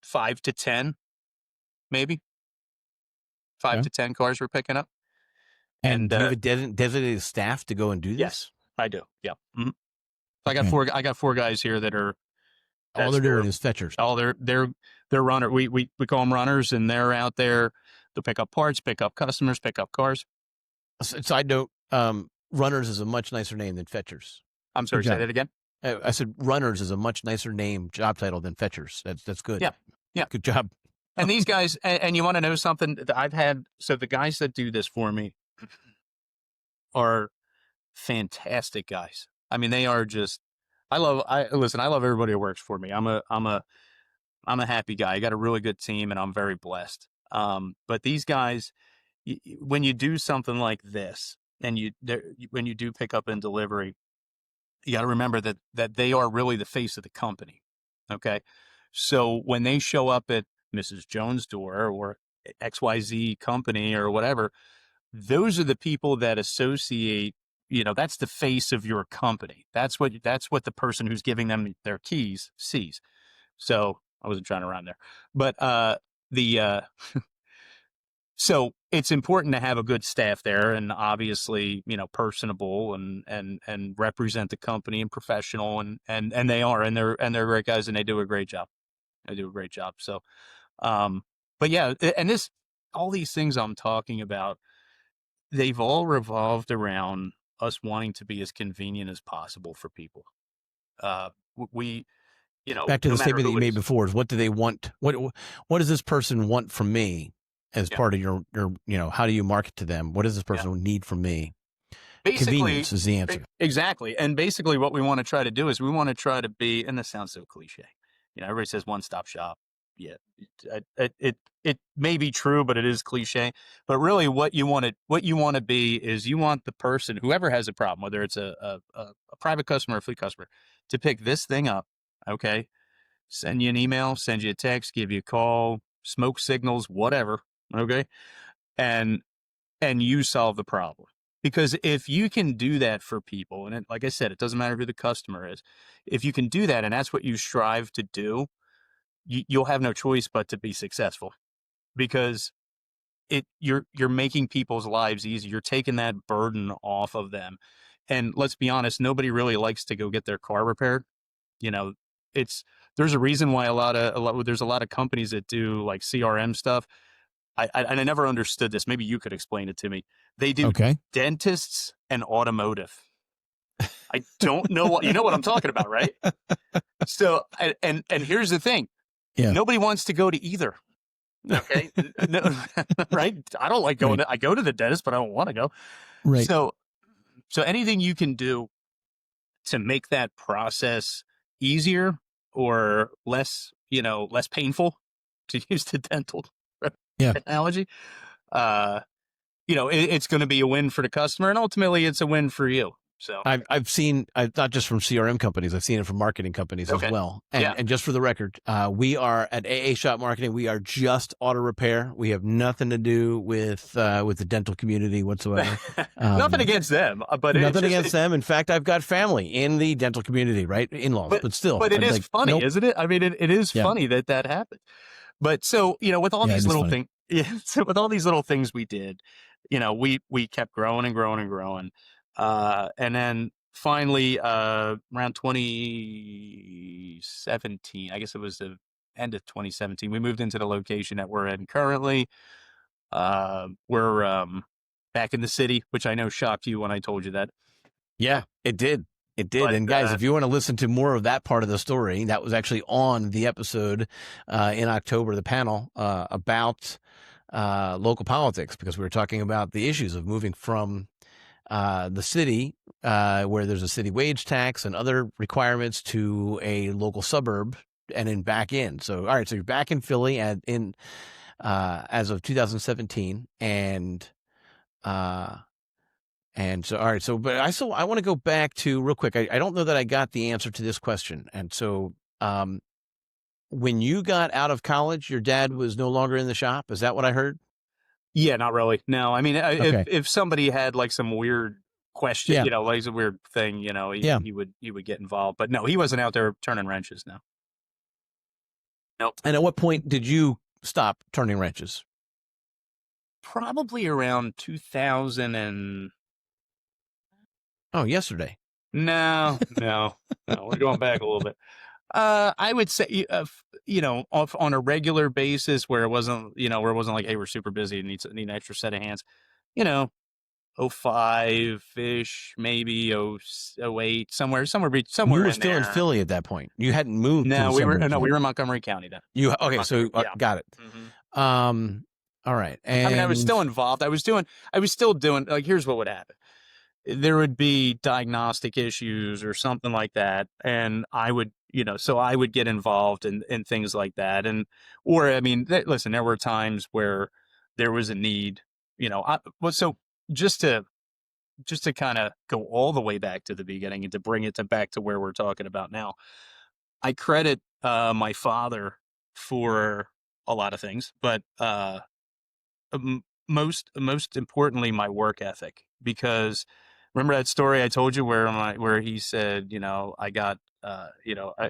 Speaker 1: 5 to 10, maybe five
Speaker 2: Okay.
Speaker 1: to 10 cars we're picking up,
Speaker 2: And
Speaker 1: and
Speaker 2: do you have a designated staff to go and do
Speaker 1: yes,
Speaker 2: this?
Speaker 1: I do. Yeah.
Speaker 2: Okay.
Speaker 1: I got 4 guys here
Speaker 2: All
Speaker 1: that's
Speaker 2: they're
Speaker 1: their
Speaker 2: doing is fetchers.
Speaker 1: all they're runner. We call them runners, and they're out there to pick up parts, pick up customers, pick up cars.
Speaker 2: Side note, runners is a much nicer name than fetchers.
Speaker 1: I'm
Speaker 2: Good
Speaker 1: sorry, say
Speaker 2: job.
Speaker 1: that again.
Speaker 2: I said runners is a much nicer job title than fetchers. That's good.
Speaker 1: Yeah, yeah.
Speaker 2: Good job.
Speaker 1: And these guys, and you want to know something? I've had so the guys that do this for me are fantastic guys. I mean, they are just. I love everybody who works for me. I'm a happy guy. I got a really good team, and I'm very blessed. But these guys, when you do something like this, and when you do pick up and delivery, you got to remember that they are really the face of the company. Okay, so when they show up at Mrs. Jones' door or XYZ company or whatever, those are the people that associate. That's the face of your company. That's what the person who's giving them their keys sees. So I wasn't trying to rhyme there, but the so it's important to have a good staff there, and obviously, personable and represent the company and professional, and they are, and they're great guys, and they do a great job. They do a great job. So, Um, but yeah, and all these things I'm talking about, they've all revolved around us wanting to be as convenient as possible for people. We,
Speaker 2: Back to
Speaker 1: no
Speaker 2: the
Speaker 1: matter
Speaker 2: statement that
Speaker 1: who
Speaker 2: you
Speaker 1: it
Speaker 2: made
Speaker 1: is.
Speaker 2: before is what do they want? What does this person want from me as
Speaker 1: Yeah.
Speaker 2: part of your, how do you market to them? What does this
Speaker 1: Yeah.
Speaker 2: person need from me?
Speaker 1: Basically,
Speaker 2: Convenience is the answer.
Speaker 1: exactly. And basically, what we want to try to do is we want to try to be, and this sounds so cliche. Everybody says one stop shop. Yeah, it may be true, but it is cliche. But really, what you want to be is you want the person, whoever has a problem, whether it's a private customer or a fleet customer, to pick this thing up. Okay, send you an email, send you a text, give you a call, smoke signals, whatever. Okay, and you solve the problem. Because if you can do that for people, and like I said, it doesn't matter who the customer is, if you can do that and that's what you strive to do, you'll have no choice but to be successful because you're making people's lives easy. You're taking that burden off of them. And let's be honest, nobody really likes to go get their car repaired. You know, it's there's a reason why there's a lot of companies that do like CRM stuff. And I never understood this. Maybe you could explain it to me. They do
Speaker 2: Okay.
Speaker 1: dentists and automotive. I don't know what you know what I'm talking about, right? So, and here's the thing:
Speaker 2: Yeah.
Speaker 1: nobody wants to go to either. Okay, no, right? I don't like going.
Speaker 2: Right.
Speaker 1: I go to the dentist, but I don't want to go.
Speaker 2: Right.
Speaker 1: So, anything you can do to make that process easier or less, less painful, to use the dental
Speaker 2: Yeah.
Speaker 1: analogy, uh, it's going to be a win for the customer, and ultimately, it's a win for you. So,
Speaker 2: I've seen not just from CRM companies, I've seen it from marketing companies as
Speaker 1: okay,
Speaker 2: well.
Speaker 1: yeah,
Speaker 2: And just for the record, we are at AA Shop Marketing. We are just auto repair. We have nothing to do with the dental community whatsoever.
Speaker 1: nothing against them, but it's
Speaker 2: Nothing
Speaker 1: just,
Speaker 2: against them. In fact, I've got family in the dental community, right? In-laws,
Speaker 1: but
Speaker 2: but still,
Speaker 1: but it
Speaker 2: I'm
Speaker 1: is
Speaker 2: like,
Speaker 1: funny,
Speaker 2: nope.
Speaker 1: isn't it? I mean, it is
Speaker 2: Yeah.
Speaker 1: funny that happened. But so, with all
Speaker 2: Yeah, it
Speaker 1: these
Speaker 2: is
Speaker 1: little
Speaker 2: funny.
Speaker 1: things, yeah, so with all these little things we did, we kept growing and growing and growing. And then finally, around 2017, I guess it was the end of 2017, we moved into the location that we're in currently. We're back in the city, which I know shocked you when I told you that.
Speaker 2: Yeah, it did. It did.
Speaker 1: But
Speaker 2: And guys, if you want to listen to more of that part of the story, that was actually on the episode in October, the panel about local politics, because we were talking about the issues of moving from the city, where there's a city wage tax and other requirements, to a local suburb and then back in. So, all right, so you're back in Philly as of 2017, uh, and so, all right. So, but I want to go back to real quick. I don't know that I got the answer to this question. And so, when you got out of college, your dad was no longer in the shop. Is that what I heard?
Speaker 1: yeah, not really. No, I mean, if
Speaker 2: Okay.
Speaker 1: somebody had like some weird question,
Speaker 2: Yeah.
Speaker 1: like a weird thing,
Speaker 2: Yeah.
Speaker 1: he would get involved. But no, he wasn't out there turning wrenches. No, nope.
Speaker 2: And at what point did you stop turning wrenches?
Speaker 1: Probably around 2000 and
Speaker 2: Oh, yesterday.
Speaker 1: no. We're going back a little bit. I would say, off on a regular basis where it wasn't like, hey, we're super busy and need an extra set of hands. You know, 05 ish, maybe 08,
Speaker 2: You
Speaker 1: somewhere
Speaker 2: were
Speaker 1: in
Speaker 2: still in
Speaker 1: there.
Speaker 2: Philly at that point. You hadn't moved to the
Speaker 1: No,
Speaker 2: suburbs
Speaker 1: we
Speaker 2: yet.
Speaker 1: were in Montgomery County then.
Speaker 2: You okay? So
Speaker 1: Montgomery, yeah.
Speaker 2: got it.
Speaker 1: hmm
Speaker 2: All right.
Speaker 1: I mean, I was
Speaker 2: And
Speaker 1: still involved. I was still doing, like, here's what would happen. There would be diagnostic issues or something like that. And I would, so I would get involved in things like that. Or, I mean, listen, there were times where there was a need, so just to, kind of go all the way back to the beginning and to bring it back to where we're talking about now, I credit, my father for a lot of things, but, most importantly, my work ethic. Because remember that story I told you where he said, I got,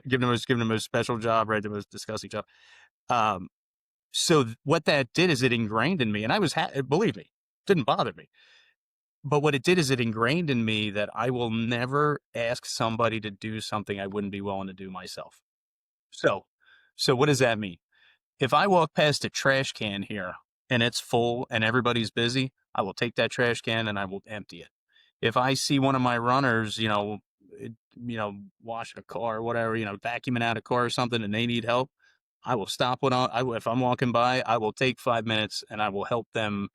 Speaker 1: given him a special job, right, the most disgusting job. Um, so what that did is it ingrained in me, and I was believe me, didn't bother me. But what it did is it ingrained in me that I will never ask somebody to do something I wouldn't be willing to do myself. So, what does that mean? If I walk past a trash can here and it's full and everybody's busy, I will take that trash can and I will empty it. If I see one of my runners, washing a car or whatever, vacuuming out a car or something and they need help, I will stop if I'm walking by, I will take 5 minutes and I will help them,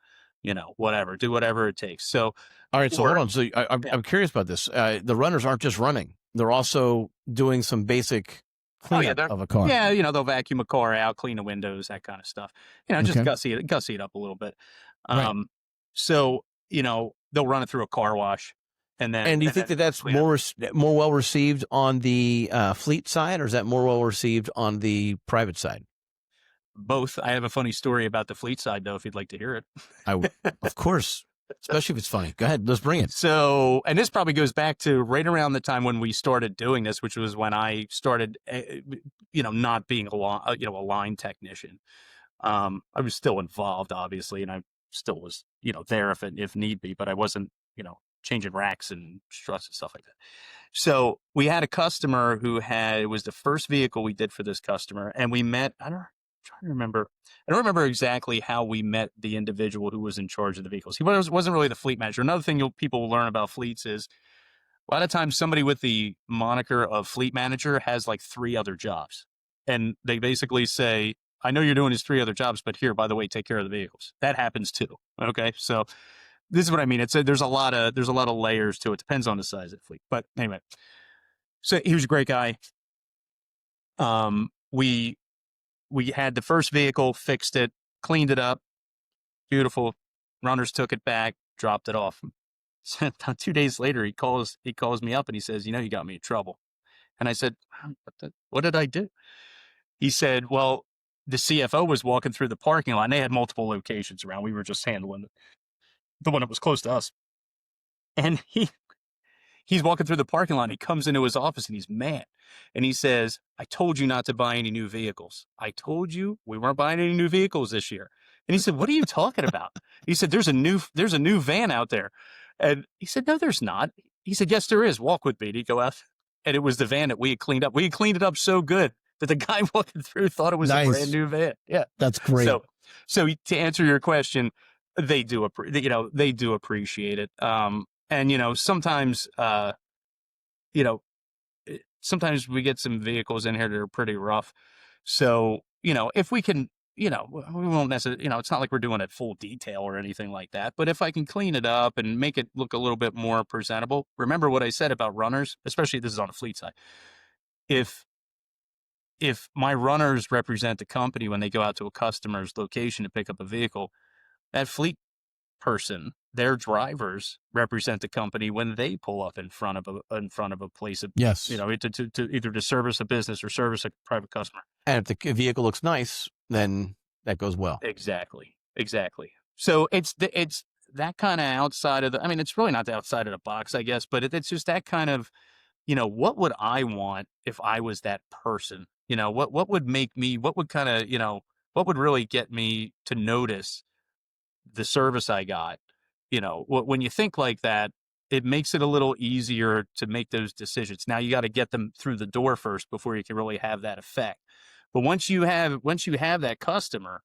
Speaker 1: whatever, do whatever it takes. So,
Speaker 2: All right, so hold
Speaker 1: or
Speaker 2: on. So
Speaker 1: yeah.
Speaker 2: I'm curious about this. The runners aren't just running; they're also doing some basic
Speaker 1: Oh yeah,
Speaker 2: cleanup of a car.
Speaker 1: they'll vacuum a car out, clean the windows, that kind of stuff. Just
Speaker 2: Okay,
Speaker 1: gussy it up a little bit.
Speaker 2: right.
Speaker 1: Um, so they'll run it through a car wash, and
Speaker 2: And
Speaker 1: then
Speaker 2: do you think that that's
Speaker 1: clean it.
Speaker 2: more well received on the fleet side, or is that more well received on the private side?
Speaker 1: Both. I have a funny story about the fleet side, though, if you'd like to hear it.
Speaker 2: Of course, especially if it's funny. Go ahead, let's bring it.
Speaker 1: So, and this probably goes back to right around the time when we started doing this, which was when I started, not being a line technician. I was still involved, obviously, and I still was, there if need be, but I wasn't, changing racks and struts and stuff like that. So we had a customer it was the first vehicle we did for this customer, and we met. Trying to remember. I don't remember exactly how we met the individual who was in charge of the vehicles. He wasn't really the fleet manager. Another thing people will learn about fleets is a lot of times somebody with the moniker of fleet manager has like 3 other jobs. And they basically say, I know you're doing these 3 other jobs, but here, by the way, take care of the vehicles. That happens too. Okay. So this is what I mean. There's a lot of layers to it. Depends on the size of the fleet. But anyway, so he was a great guy. We had the first vehicle, fixed it, cleaned it up, beautiful. Runners took it back, dropped it off. So about 2 days later, he calls me up and he says, you got me in trouble. And I said, what did I do? He said, well, the CFO was walking through the parking lot and they had multiple locations around. We were just handling the one that was close to us. And he's walking through the parking lot and he comes into his office and he's mad. And he says, I told you not to buy any new vehicles. I told you we weren't buying any new vehicles this year. And he said, what are you talking about? He said, there's a new van out there. And he said, no, there's not. He said, yes, there is. Walk with me. And he'd go out. And it was the van that we had cleaned up. We had cleaned it up so good that the guy walking through thought it was a brand new van. Yeah.
Speaker 2: That's great.
Speaker 1: So to answer your question, they do appreciate it. And sometimes, sometimes we get some vehicles in here that are pretty rough. So, if we can, we won't necessarily, it's not like we're doing it full detail or anything like that. But if I can clean it up and make it look a little bit more presentable, remember what I said about runners, especially this is on the fleet side. If my runners represent the company when they go out to a customer's location to pick up a vehicle, that fleet person, their drivers represent the company when they pull up in front of a place of,
Speaker 2: yes,
Speaker 1: to either to service a business or service a private customer.
Speaker 2: And if the vehicle looks nice, then that goes well.
Speaker 1: Exactly. So it's that kind of outside of it's really not the outside of the box, I guess, but it's just that kind of, what would I want if I was that person? What would make me, what would kind of, what would really get me to notice the service I got? When you think like that, it makes it a little easier to make those decisions. Now you got to get them through the door first before you can really have that effect. But once you have that customer,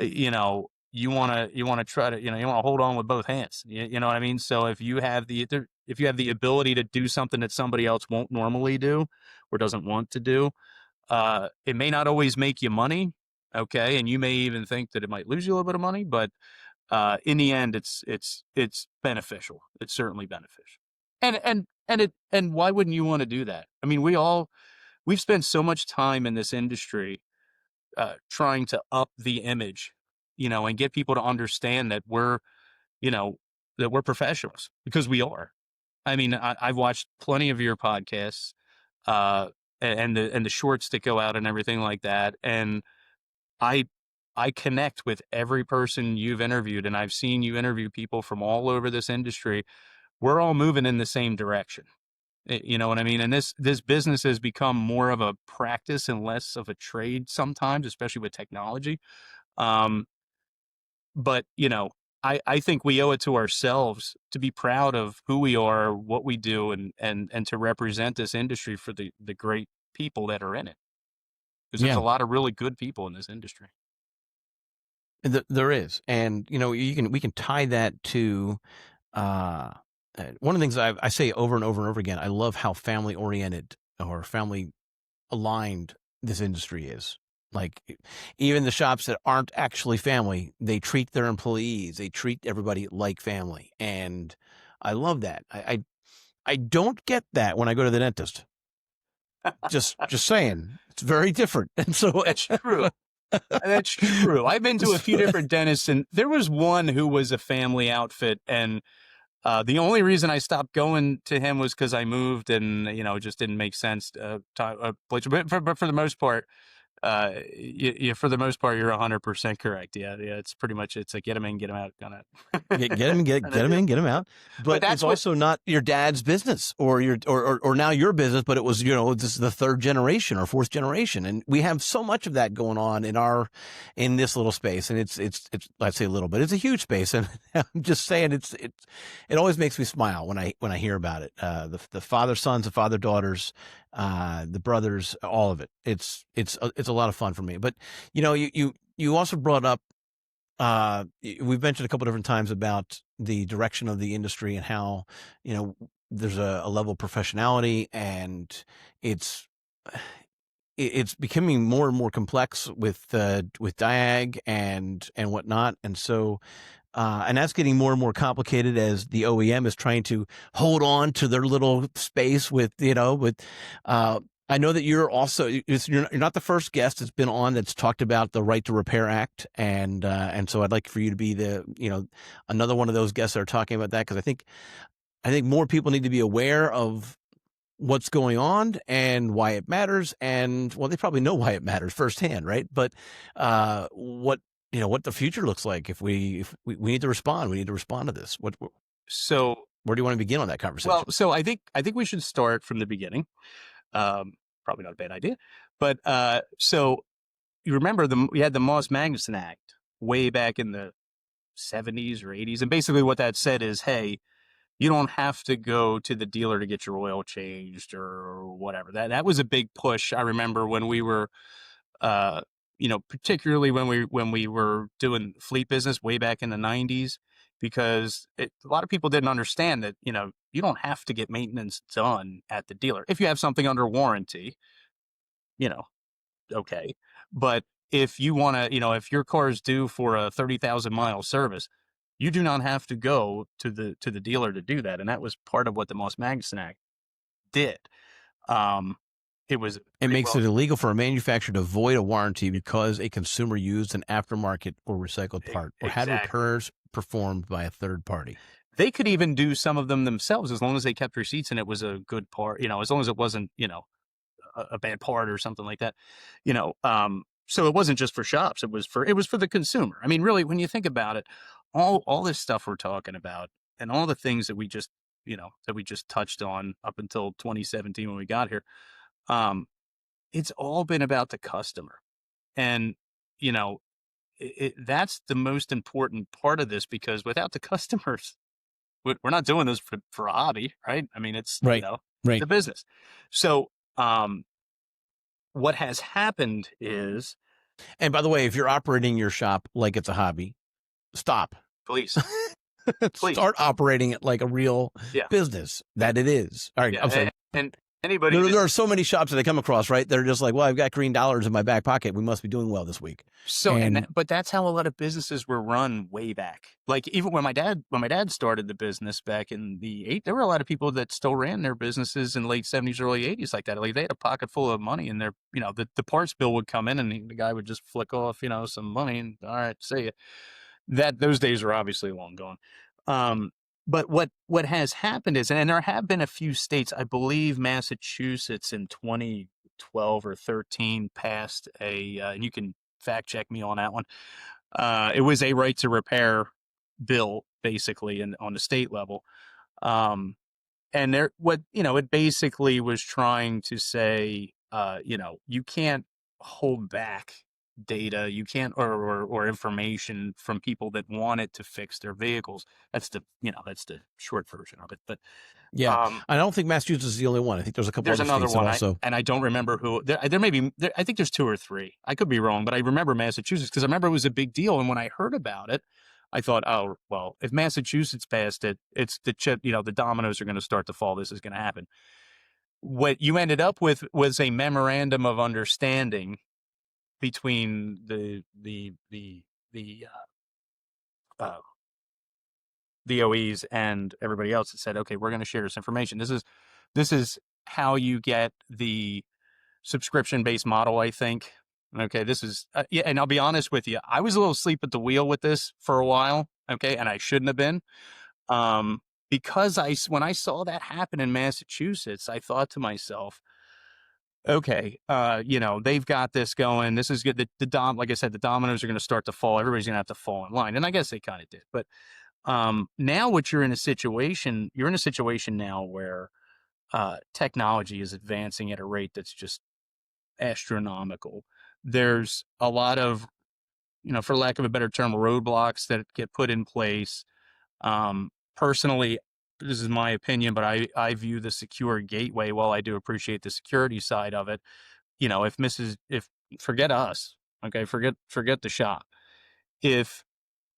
Speaker 1: you want to try to, you want to hold on with both hands. You know what I mean? So if you have the ability to do something that somebody else won't normally do or doesn't want to do, it may not always make you money. Okay. And you may even think that it might lose you a little bit of money, but in the end, it's beneficial. It's certainly beneficial. And why wouldn't you want to do that? We've spent so much time in this industry trying to up the image, and get people to understand that we're professionals, because we are. I've watched plenty of your podcasts, and the shorts that go out and everything like that, and I connect with every person you've interviewed, and I've seen you interview people from all over this industry. We're all moving in the same direction. You know what I mean? And this business has become more of a practice and less of a trade sometimes, especially with technology. But I think we owe it to ourselves to be proud of who we are, what we do, and to represent this industry for the great people that are in it. because there's a
Speaker 2: Yeah.
Speaker 1: lot of really good people in this industry.
Speaker 2: There is, and we can tie that to uh, one of the things I say over and over and over again. I love how family oriented or family aligned this industry is. Like even the shops that aren't actually family, they treat their employees, they treat everybody like family, and I love that. I don't get that when I go to the dentist. Just saying, it's very different, and so
Speaker 1: That's true. That's true. I've been to a few different dentists, and there was one who was a family outfit, and the only reason I stopped going to him was because I moved, and it just didn't make sense. But for the most part, for the most part, you're 100% correct. Yeah, yeah. It's pretty much it's a get them in, get them out kind of
Speaker 2: get him,
Speaker 1: kind
Speaker 2: get
Speaker 1: of
Speaker 2: him
Speaker 1: deal.
Speaker 2: in, get him out.
Speaker 1: But
Speaker 2: But it's
Speaker 1: that's what.
Speaker 2: also not your dad's business or your or now your business, but it was this is the third generation or fourth generation, and we have so much of that going on in this little space, and it's I'd say a little bit, it's a huge space, and I'm just saying it always makes me smile when I hear about it. The father sons, the father daughters, the brothers, all of it. It's a lot of fun for me. But you also brought up we've mentioned a couple different times about the direction of the industry and how, there's a level of professionality, and it's it's becoming more and more complex with diag and whatnot. And so, and that's getting more and more complicated as the OEM is trying to hold on to their little space with. I know that you're also you're not the first guest that's been on that's talked about the Right to Repair Act, and so I'd like for you to be another one of those guests that are talking about that, because I think more people need to be aware of what's going on and why it matters, and well, they probably know why it matters firsthand, right? But what the future looks like if we need to respond. We need to respond to this.
Speaker 1: So
Speaker 2: Where do you want to begin on that
Speaker 1: well,
Speaker 2: conversation?
Speaker 1: so I think we should start from the beginning. Probably not a bad idea, but so you remember we had the Moss Magnuson Act way back in the 70s or 80s, and basically what that said is, hey, you don't have to go to the dealer to get your oil changed or whatever. That was a big push. I remember when we were, particularly when we were doing fleet business way back in the 90s, because a lot of people didn't understand that you don't have to get maintenance done at the dealer if you have something under warranty. You know, okay, but if you want to, if your car is due for a 30,000-mile service, you do not have to go to the dealer to do that, and that was part of what the Moss Magnuson Act did. Um, it was
Speaker 2: It
Speaker 1: pretty
Speaker 2: makes
Speaker 1: well
Speaker 2: it illegal for a manufacturer to void a warranty because a consumer used an aftermarket or recycled part or had
Speaker 1: exactly.
Speaker 2: repairs performed by a third party.
Speaker 1: They could even do some of them themselves as long as they kept receipts and it was a good part. As long as it wasn't a bad part or something like that. So it wasn't just for shops. It was for the consumer. I mean, really, when you think about it, all this stuff we're talking about and all the things that we just touched on up until 2017 when we got here, um, it's all been about the customer. And, you know, that's the most important part of this, because without the customers, we're not doing this for a hobby, right? I mean, it's,
Speaker 2: Right.
Speaker 1: the
Speaker 2: Right.
Speaker 1: business. So, what has happened is,
Speaker 2: And by the way, if you're operating your shop like it's a hobby, stop.
Speaker 1: please, please,
Speaker 2: Start operating it like a real
Speaker 1: yeah,
Speaker 2: business that it is. All right.
Speaker 1: yeah,
Speaker 2: I'm sorry.
Speaker 1: and anybody
Speaker 2: There
Speaker 1: that
Speaker 2: are so many shops that I come across, right? They're just like, well, I've got green dollars in my back pocket. We must be doing well this week. And
Speaker 1: but that's how a lot of businesses were run way back. Like even when my dad started the business back in the there were a lot of people that still ran their businesses in late 70s, early 80s like that. Like they had a pocket full of money, and the parts bill would come in, and the guy would just flick off, some money, and all right, see ya. Those days are obviously long gone. Um, but what has happened is, and there have been a few states, I believe Massachusetts in 2012 or 13 passed and you can fact check me on that one. It was a right to repair bill, basically, and on the state level. Um, and it basically was trying to say, you can't hold back data, you can't or information from people that wanted to fix their vehicles. That's the that's the short version of it. But
Speaker 2: Yeah,
Speaker 1: um,
Speaker 2: I don't think Massachusetts is the only one. I think there's a couple
Speaker 1: there's
Speaker 2: other
Speaker 1: another
Speaker 2: states that
Speaker 1: one,
Speaker 2: also.
Speaker 1: I don't remember who. There may be. I think there's two or three. I could be wrong, but I remember Massachusetts because I remember it was a big deal. And when I heard about it, I thought, oh well, if Massachusetts passed it, it's the chip. The dominoes are going to start to fall. This is going to happen. What you ended up with was a memorandum of understanding between uh, the OEs and everybody else that said, okay, we're going to share this information. This is how you get the subscription based model, I think. Okay, this is yeah, and I'll be honest with you, I was a little asleep at the wheel with this for a while. Okay, and I shouldn't have been. Um, because when I saw that happen in Massachusetts, I thought to myself, okay, they've got this going. This is good. Like I said, the dominoes are going to start to fall. Everybody's going to have to fall in line, and I guess they kind of did. But now, what you're in a situation now where technology is advancing at a rate that's just astronomical. There's a lot of, for lack of a better term, roadblocks that get put in place. Personally, this is my opinion, but I view the secure gateway. While I do appreciate the security side of it, if forget us, okay, forget the shop. If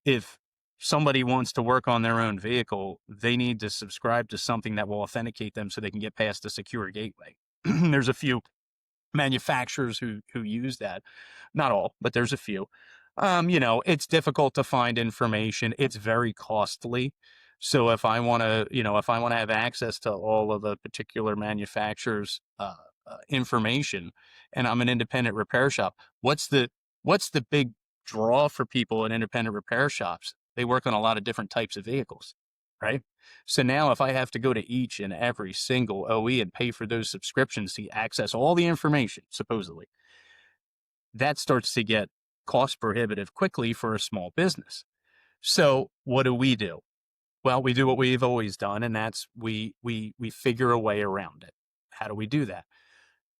Speaker 1: if somebody wants to work on their own vehicle, they need to subscribe to something that will authenticate them so they can get past the secure gateway. There's a few manufacturers who use that. Not all, but there's a few. It's difficult to find information. It's very costly. So if I want to have access to all of the particular manufacturers' information, and I'm an independent repair shop, what's the big draw for people in independent repair shops? They work on a lot of different types of vehicles, right? So now if I have to go to each and every single OE and pay for those subscriptions to access all the information, supposedly, that starts to get cost prohibitive quickly for a small business. So what do? Well, we do what we've always done, and that's we figure a way around it. How do we do that?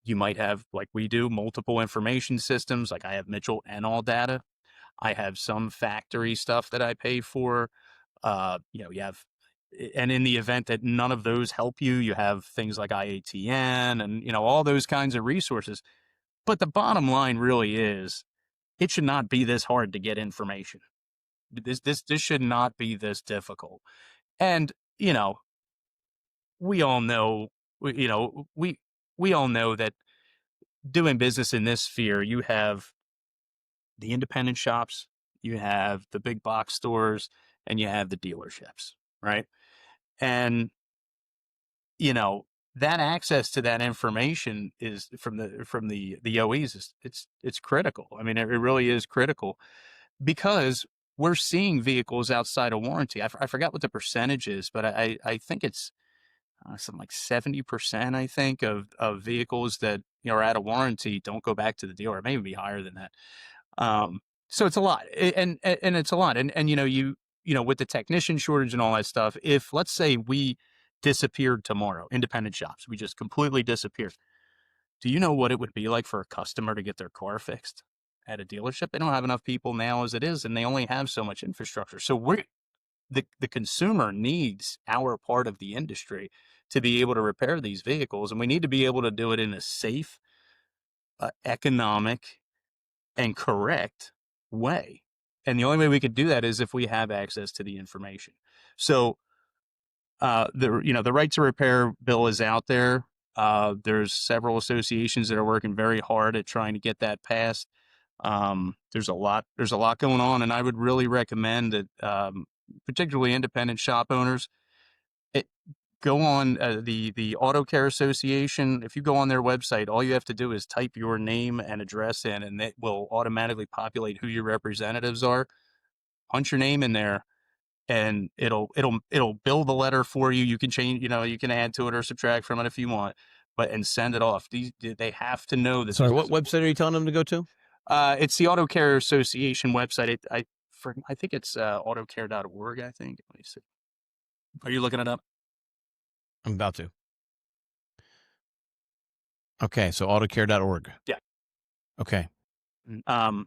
Speaker 1: You might have, like we do, multiple information systems. Like I have Mitchell and all data. I have some factory stuff that I pay for. You have, and in the event that none of those help you, you have things like IATN and, all those kinds of resources. But the bottom line really is it should not be this hard to get information. This should not be this difficult. And, we all know, you know, we all know that doing business in this sphere, you have the independent shops, you have the big box stores, and you have the dealerships, right? And that access to that information is from the OEs is it's critical. I mean, it really is critical because we're seeing vehicles outside of warranty. I forgot what the percentage is, but I think it's something like 70%. I think of vehicles that are out of warranty don't go back to the dealer. It may be higher than that. So it's a lot, and it's a lot, and with the technician shortage and all that stuff. If let's say we disappeared tomorrow, independent shops, we just completely disappeared. Do you know what it would be like for a customer to get their car fixed at a dealership? They don't have enough people now as it is, and they only have so much infrastructure. So the consumer needs our part of the industry to be able to repair these vehicles, and we need to be able to do it in a safe, economic, and correct way. And the only way we could do that is if we have access to the information. So the right to repair bill is out there. There's several associations that are working very hard at trying to get that passed. There's a lot going on, and I would really recommend that, particularly independent shop owners, it, go on the Auto Care Association. If you go on their website, all you have to do is type your name and address in, and it will automatically populate who your representatives are. Punch your name in there, and it'll build the letter for you. You can change, you can add to it or subtract from it if you want, and send it off. They have to know that
Speaker 2: Sorry,
Speaker 1: this
Speaker 2: what
Speaker 1: is
Speaker 2: website are you telling them to go to?
Speaker 1: it's the Auto Care Association website. I think it's autocare.org. I think. Let me see. Are you looking it up?
Speaker 2: I'm about to. Okay, so autocare.org.
Speaker 1: Yeah.
Speaker 2: Okay.
Speaker 1: Um,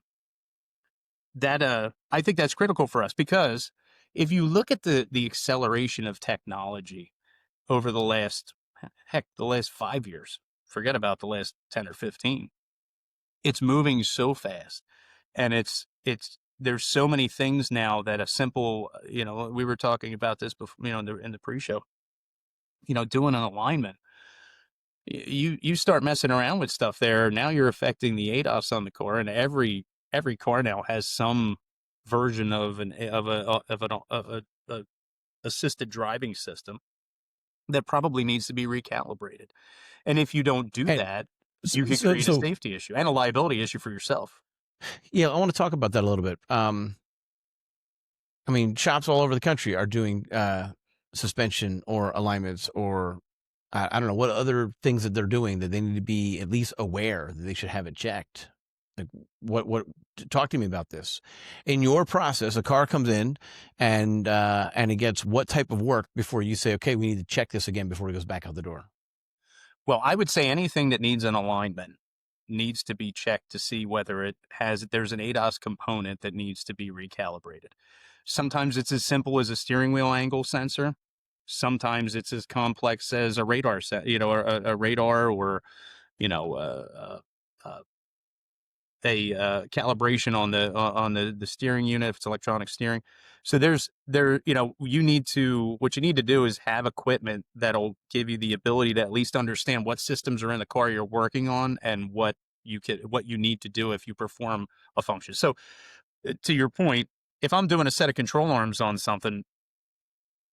Speaker 1: I think that's critical for us because if you look at the acceleration of technology over the last, heck, the last 5 years, forget about the last 10 or 15, it's moving so fast. And there's so many things now that a simple, we were talking about this before, in the pre-show, doing an alignment. You start messing around with stuff there. Now you're affecting the ADAS on the car, and every car now has some version of a assisted driving system that probably needs to be recalibrated. And if you don't do
Speaker 2: And
Speaker 1: that, you
Speaker 2: so,
Speaker 1: could
Speaker 2: so,
Speaker 1: create a
Speaker 2: so
Speaker 1: safety issue and a liability issue for yourself.
Speaker 2: yeah, I want to talk about that a little bit. I mean, shops all over the country are doing suspension or alignments, or I don't know what other things that they're doing that they need to be at least aware that they should have it checked. Like, talk to me about this. In your process, a car comes in and it gets what type of work before you say, okay, we need to check this again before it goes back out the door?
Speaker 1: Well, I would say anything that needs an alignment needs to be checked to see whether there's an ADAS component that needs to be recalibrated. Sometimes it's as simple as a steering wheel angle sensor. Sometimes it's as complex as a radar or a radar, or you know, uh, a calibration on the steering unit if it's electronic steering. So what you need to do is have equipment that'll give you the ability to at least understand what systems are in the car you're working on and what you need to do if you perform a function. So to your point, if I'm doing a set of control arms on something,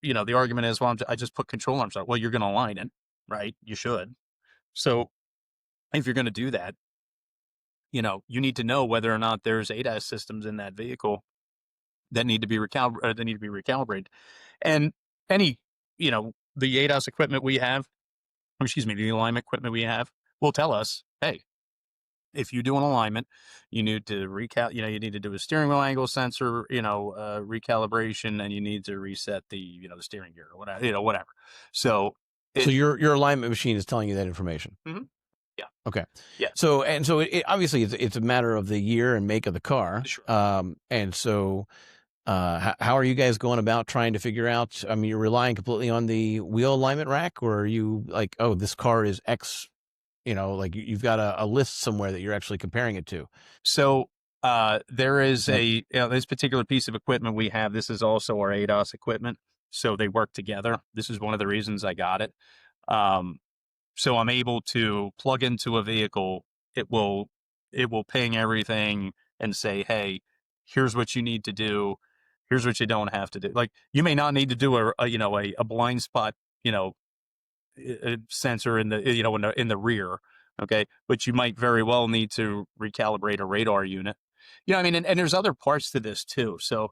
Speaker 1: the argument is, well, I just put control arms on. Well, you're going to align it, right? You should. So if you're going to do that, you need to know whether or not there's ADAS systems in that vehicle that need to be recalibrated. And any, the ADAS equipment we have, or excuse me, the alignment equipment we have will tell us, hey, if you do an alignment, you need to you need to do a steering wheel angle sensor, recalibration, and you need to reset the steering gear or whatever. So
Speaker 2: So
Speaker 1: it,
Speaker 2: your alignment machine is telling you that information.
Speaker 1: mhm, yeah,
Speaker 2: Okay.
Speaker 1: yeah,
Speaker 2: So obviously it's a matter of the year and make of the car.
Speaker 1: sure.
Speaker 2: And so how are you guys going about trying to figure out, I mean, you're relying completely on the wheel alignment rack, or are you like, oh, this car is X, like you've got a list somewhere that you're actually comparing it to?
Speaker 1: So there is
Speaker 2: That
Speaker 1: this particular piece of equipment we have. This is also our ADAS equipment, so they work together. This is one of the reasons I got it. Um, so I'm able to plug into a vehicle. It will ping everything and say, hey, here's what you need to do. Here's what you don't have to do. Like, you may not need to do a blind spot you know sensor in the rear, okay, but you might very well need to recalibrate a radar unit. I mean, and there's other parts to this too. So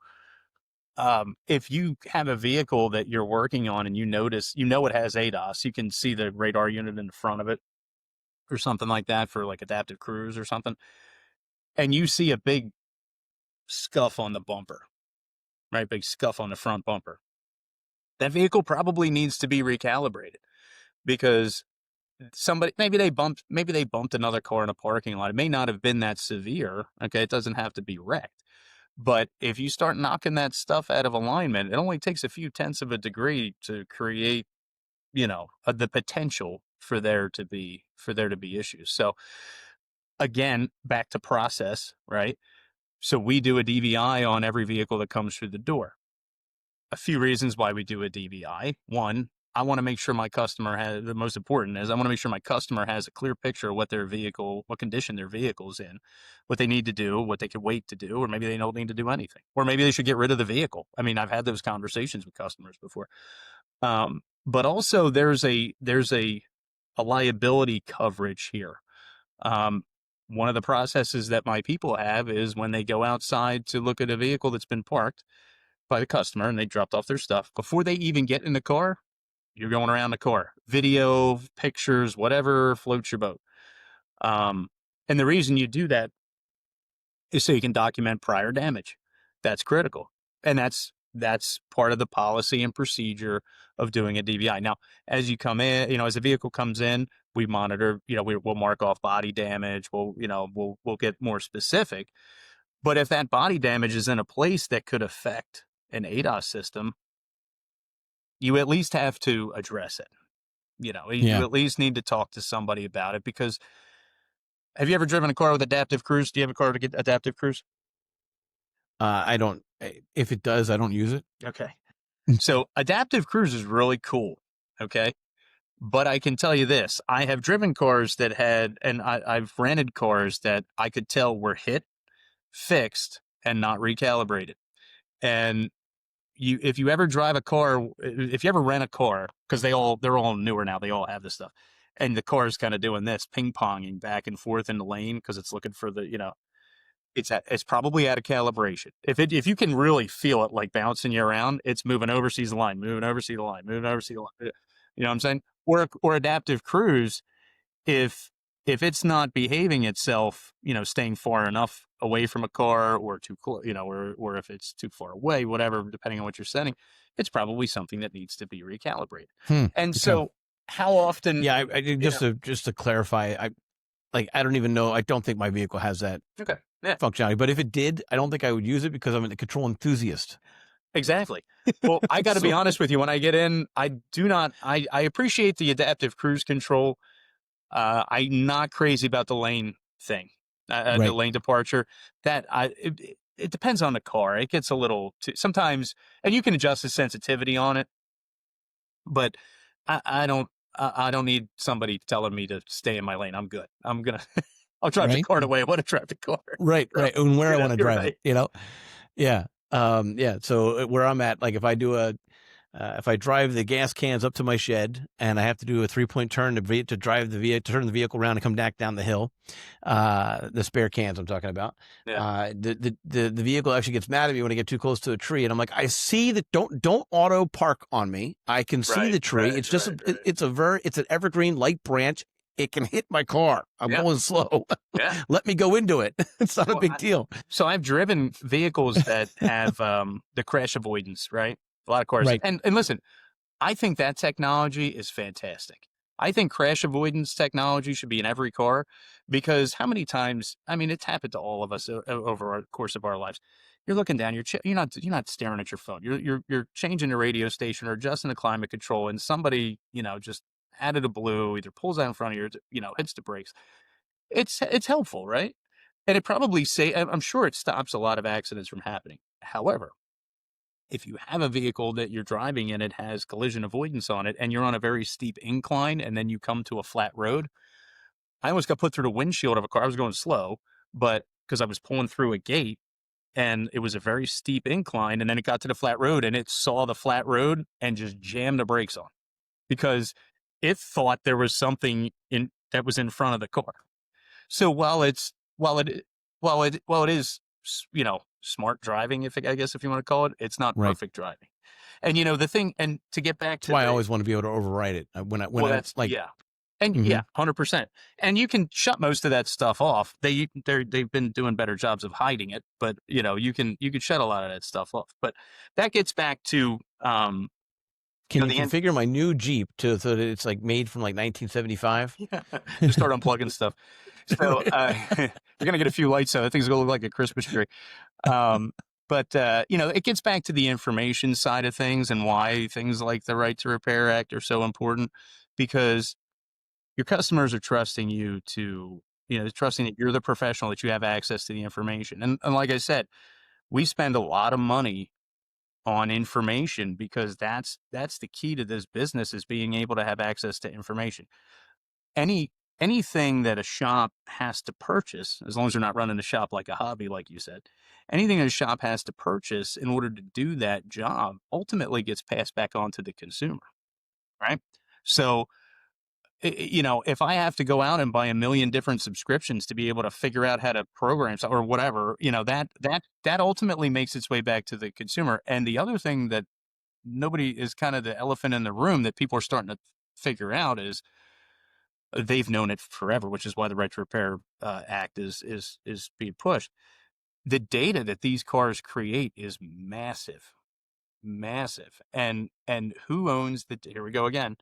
Speaker 1: if you have a vehicle that you're working on and you notice, it has ADAS, you can see the radar unit in the front of it or something like that for like adaptive cruise or something, and you see a big scuff on the bumper, right? Big scuff on the front bumper. That vehicle probably needs to be recalibrated because somebody, maybe they bumped another car in a parking lot. It may not have been that severe. Okay, it doesn't have to be wrecked. But if you start knocking that stuff out of alignment, it only takes a few tenths of a degree to create, the potential for there to be issues. So again, back to process, right? So we do a DVI on every vehicle that comes through the door. A few reasons why we do a DVI. One, I want to make sure my customer has, the most important is I want to make sure my customer has a clear picture of what condition their vehicle's in, what they need to do, what they could wait to do, or maybe they don't need to do anything, or maybe they should get rid of the vehicle. I mean, I've had those conversations with customers before. But also there's a liability coverage here. Um, One of the processes that my people have is when they go outside to look at a vehicle that's been parked by the customer and they dropped off their stuff, before they even get in the car, you're going around the car, video, pictures, whatever floats your boat. And the reason you do that is so you can document prior damage. That's critical. And that's part of the policy and procedure of doing a DVI. Now, as you come in, as a vehicle comes in, we monitor, we'll mark off body damage. We'll get more specific. But if that body damage is in a place that could affect an ADAS system, you at least have to address it. You
Speaker 2: Yeah.
Speaker 1: at least need to talk to somebody about it, because have you ever driven a car with adaptive cruise? Do you have a car to get adaptive cruise?
Speaker 2: I don't. If it does, I don't use it.
Speaker 1: Okay. So adaptive cruise is really cool. Okay. But I can tell you this, I have driven cars that had, and I've rented cars that I could tell were hit, fixed, and not recalibrated. And if you ever drive a car, if you ever rent a car, because they're all newer now, they all have this stuff, and the car is kind of doing this ping ponging back and forth in the lane because it's looking for it's probably out of calibration. If you can really feel it like bouncing you around, it's moving overseas the line, moving overseas the line, moving overseas the line. You know what I'm saying? Or adaptive cruise, if it's not behaving itself, staying far enough away from a car or too close, or if it's too far away, whatever, depending on what you're setting, it's probably something that needs to be recalibrated. And
Speaker 2: Okay.
Speaker 1: so, how often?
Speaker 2: Yeah, just to clarify, I don't even know. I don't think my vehicle has that
Speaker 1: Okay. Yeah.
Speaker 2: functionality. But if it did, I don't think I would use it because I'm a control enthusiast.
Speaker 1: Exactly. Well, I got to be honest with you. When I get in, I do not. I appreciate the adaptive cruise control. I'm not crazy about the lane thing, the
Speaker 2: Right.
Speaker 1: lane departure. It depends on the car. It gets a little sometimes, and you can adjust the sensitivity on it. But I don't need somebody telling me to stay in my lane. I'm good. I'll drive the
Speaker 2: Right.
Speaker 1: car the way I want to drive the car.
Speaker 2: Right.
Speaker 1: So,
Speaker 2: Right. And where I want to
Speaker 1: you're
Speaker 2: drive
Speaker 1: right.
Speaker 2: it. Yeah. Yeah. So where I'm at, like if I drive the gas cans up to my shed and I have to do a 3-point turn to drive to turn the vehicle around and come back down the hill, the spare cans I'm talking about,
Speaker 1: Yeah.
Speaker 2: the vehicle actually gets mad at me when I get too close to a tree, and I'm like, I see that, don't auto park on me. I can see the tree. It's just it's an evergreen light branch. It can hit my car. I'm
Speaker 1: Yeah.
Speaker 2: going slow.
Speaker 1: Yeah.
Speaker 2: Let me go into it. It's not a
Speaker 1: Well,
Speaker 2: big deal.
Speaker 1: So I've driven vehicles that have the crash avoidance, right? A lot of cars.
Speaker 2: Right.
Speaker 1: And listen, I think that technology is fantastic. I think crash avoidance technology should be in every car, because how many times, I mean, it's happened to all of us over the course of our lives. You're looking down, you're not staring at your phone. You're changing the radio station or adjusting the climate control, and somebody, just out of the blue either pulls out in front of you, or, hits the brakes. It's helpful, right? And it probably I'm sure it stops a lot of accidents from happening. However, if you have a vehicle that you're driving and it has collision avoidance on it, and you're on a very steep incline and then you come to a flat road, I almost got put through the windshield of a car. I was going slow, but because I was pulling through a gate and it was a very steep incline, and then it got to the flat road and it saw the flat road and just jammed the brakes on, because it thought there was something in that was in front of the car. So while it while it is, smart driving, I guess if you want to call it, it's not
Speaker 2: Right.
Speaker 1: perfect driving. And the thing, and to get back
Speaker 2: That's
Speaker 1: to
Speaker 2: why I always want to be able to override it
Speaker 1: that's yeah. And
Speaker 2: Mhm.
Speaker 1: yeah, 100%. And you can shut most of that stuff off. They've been doing better jobs of hiding it, but you can shut a lot of that stuff off. But that gets back to
Speaker 2: Can you
Speaker 1: the end.
Speaker 2: configure my new Jeep so that it's like made from like 1975?
Speaker 1: Yeah, just start unplugging stuff. So you're gonna get a few lights out. That thing's gonna look like a Christmas tree. Um, but it gets back to the information side of things and why things like the Right to Repair Act are so important, because your customers are trusting you to, trusting that you're the professional, that you have access to the information. And like I said, we spend a lot of money on information, because that's the key to this business, is being able to have access to information. Anything that a shop has to purchase, as long as they're not running the shop like a hobby, like you said, anything that a shop has to purchase in order to do that job ultimately gets passed back on to the consumer, right? So, if I have to go out and buy a million different subscriptions to be able to figure out how to program or whatever, that ultimately makes its way back to the consumer. And the other thing that nobody is, kind of the elephant in the room, that people are starting to figure out, is they've known it forever, which is why the Right to Repair Act is being pushed. The data that these cars create is massive, massive, and who owns the? Here we go again.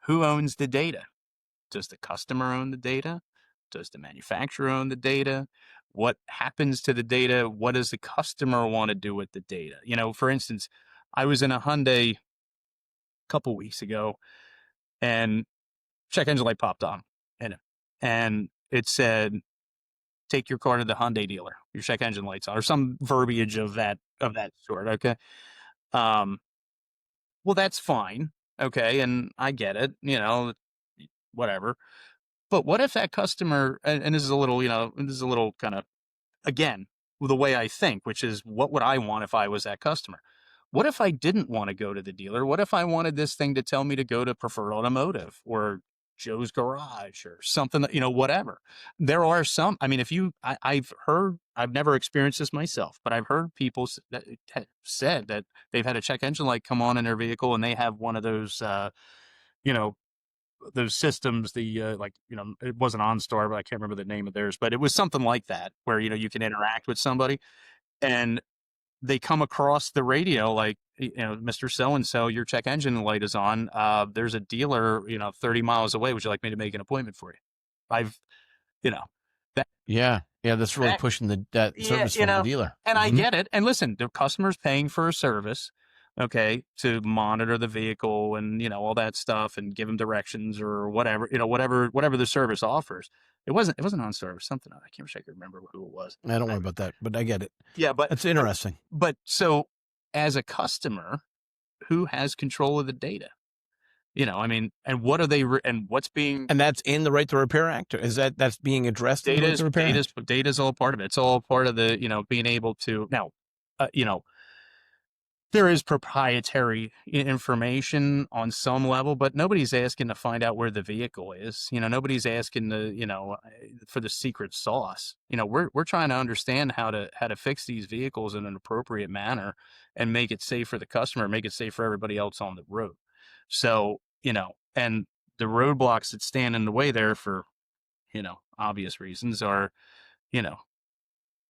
Speaker 1: Who owns the data Does the customer own the data? Does the manufacturer own the data? What happens to the data? What does the customer want to do with the data? For instance, I was in a Hyundai a couple weeks ago, and check engine light popped on in it, and it said, "Take your car to the Hyundai dealer. Your check engine light's on," or some verbiage of that sort. Okay, um, well, that's fine. Okay, and I get it. Whatever. But what if that customer, and this is a little, this is a little kind of, again, the way I think, which is, what would I want if I was that customer? What if I didn't want to go to the dealer? What if I wanted this thing to tell me to go to Preferred Automotive or Joe's Garage or something that, whatever? There are some, I mean, I've never experienced this myself, but I've heard people that said that they've had a check engine light come on in their vehicle, and they have one of those, you know, those systems, it wasn't OnStar, but I can't remember the name of theirs, but it was something like that, where, you can interact with somebody, and they come across the radio like, Mr. So-and-so, your check engine light is on. There's a dealer, 30 miles away. Would you like me to make an appointment for you? I've, you know, that,
Speaker 2: Yeah. Yeah. That's really
Speaker 1: that
Speaker 2: pushing that
Speaker 1: yeah,
Speaker 2: service from the dealer.
Speaker 1: and I
Speaker 2: Mhm.
Speaker 1: get it. And listen, the customer's paying for a service, okay, to monitor the vehicle and, all that stuff, and give them directions or whatever, whatever the service offers. It wasn't on service, something. I can't wish I could remember who it was.
Speaker 2: I don't worry about that, but I get it.
Speaker 1: Yeah, but
Speaker 2: That's interesting.
Speaker 1: so as a customer, who has control of the data? I mean, and what are they, and what's being,
Speaker 2: And that's in the Right to Repair Act. Is that's being addressed in the Right to Repair Act?
Speaker 1: data's all part of it. It's all part of the, being able to now, there is proprietary information on some level, but nobody's asking to find out where the vehicle is. Nobody's asking for the secret sauce. We're trying to understand how to fix these vehicles in an appropriate manner and make it safe for the customer, make it safe for everybody else on the road. So, and the roadblocks that stand in the way there for, obvious reasons are, you know,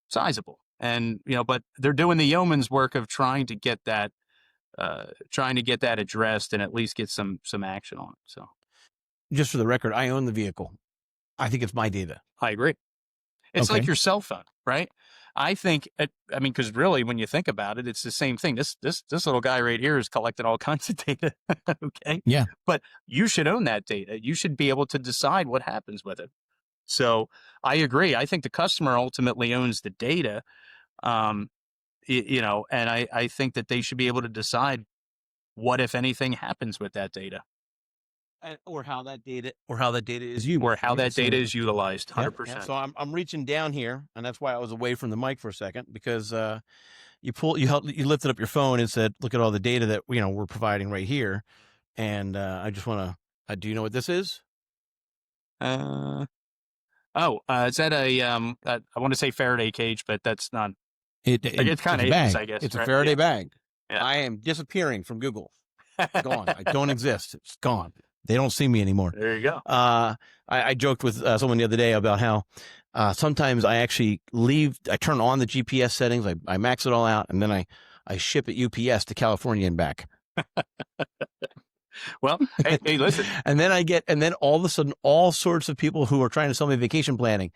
Speaker 1: sizable. And, but they're doing the yeoman's work of trying to get that addressed and at least get some action on it. So,
Speaker 2: Just for the record, I own the vehicle. I think it's my data.
Speaker 1: I agree. It's like your cell phone, right? I think, because really, when you think about it, it's the same thing. This little guy right here is collecting all kinds of data. Okay.
Speaker 2: Yeah.
Speaker 1: But you should own that data. You should be able to decide what happens with it. So I agree. I think the customer ultimately owns the data. And I think that they should be able to decide what, if anything, happens with that data.
Speaker 2: Or how that data is used.
Speaker 1: Or how that data is utilized, 100%.
Speaker 2: Yeah. So I'm reaching down here, and that's why I was away from the mic for a second, because you lifted up your phone and said, "Look at all the data that we're providing right here." And I just want to. Do you know what this is?
Speaker 1: Is that I want to say Faraday cage, but that's not. It's kind of is, I guess.
Speaker 2: It's
Speaker 1: right?
Speaker 2: a Faraday bag.
Speaker 1: Yeah.
Speaker 2: I am disappearing from Google. Gone. I don't exist. It's gone. They don't see me anymore.
Speaker 1: There you go.
Speaker 2: I joked with someone the other day about how sometimes I actually I turn on the GPS settings, I max it all out, and then I ship it UPS to California and back.
Speaker 1: Well, hey, listen.
Speaker 2: and then all of a sudden, all sorts of people who are trying to sell me vacation planning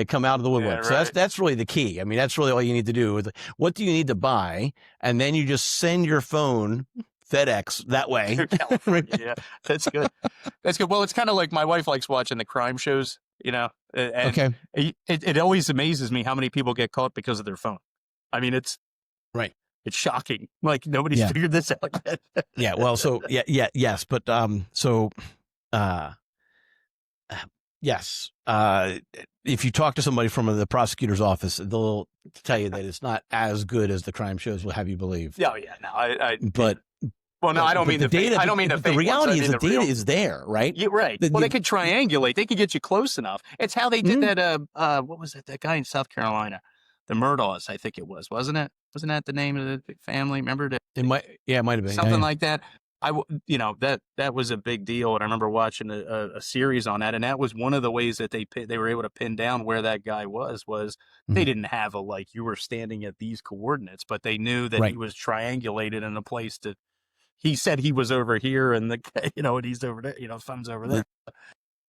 Speaker 2: come out of the woodwork.
Speaker 1: Yeah, right.
Speaker 2: So that's really the key. I mean, that's really all you need to do. What do you need to buy? And then you just send your phone FedEx that way.
Speaker 1: Yeah, that's good. That's good. Well, it's kind of like my wife likes watching the crime shows, and
Speaker 2: okay.
Speaker 1: It always amazes me how many people get caught because of their phone. I mean, it's
Speaker 2: right.
Speaker 1: It's shocking. Like nobody's figured this out yet.
Speaker 2: Yeah. Well, so yes, but yes. If you talk to somebody from the prosecutor's office, they'll tell you that it's not as good as the crime shows will have you believe.
Speaker 1: Oh yeah, no,
Speaker 2: but.
Speaker 1: Well, no, I don't mean the data. I don't mean the fake
Speaker 2: reality
Speaker 1: ones.
Speaker 2: is the data is there, right?
Speaker 1: Yeah, right. Well, they could triangulate. They could get you close enough. It's how they did that. What was it? That guy in South Carolina, the Murdaws, I think it was, wasn't it? Wasn't that the name of the family? Remember that?
Speaker 2: It might have been
Speaker 1: something like that. That was a big deal, and I remember watching a series on that, and that was one of the ways that they were able to pin down where that guy was they didn't have you were standing at these coordinates, but they knew that he was triangulated in a place that. He said he was over here, and and he's over there. Phone's over there.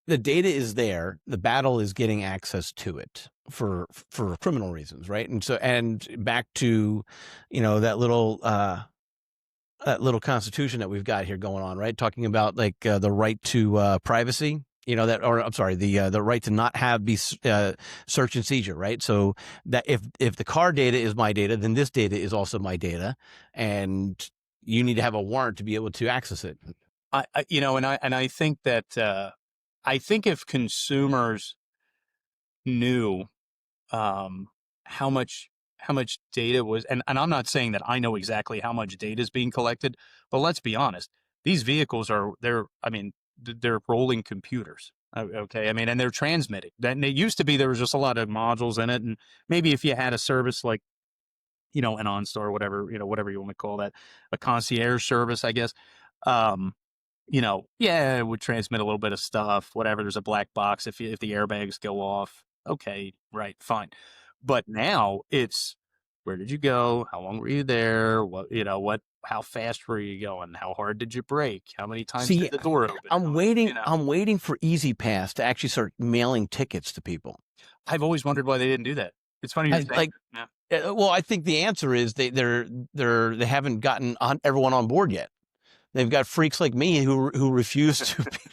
Speaker 2: the data is there. The battle is getting access to it for criminal reasons, right? And so, and back to, that little constitution that we've got here going on, right? Talking about like the right to privacy, or I'm sorry, the right to not be search and seizure, right? So that if the car data is my data, then this data is also my data, and you need to have a warrant to be able to access it.
Speaker 1: And I think that I think if consumers knew um, how much data was, and I'm not saying that I know exactly how much data is being collected, but let's be honest, these vehicles I mean, they're rolling computers. Okay, I mean, and they're transmitting. Then it used to be there was just a lot of modules in it, and maybe if you had a service like an OnStar or whatever, whatever you want to call that, a concierge service, I guess. Um, yeah, it would transmit a little bit of stuff, whatever. There's a black box if the airbags go off. Okay, right, fine. But now it's where did you go? How long were you there? How fast were you going? How hard did you brake? How many times
Speaker 2: See,
Speaker 1: did the door open?
Speaker 2: I'm waiting. I'm waiting for Easy Pass to actually start mailing tickets to people.
Speaker 1: I've always wondered why they didn't do that. It's funny you're saying that. Yeah.
Speaker 2: Well, I think the answer is they haven't gotten everyone on board yet. They've got freaks like me who refuse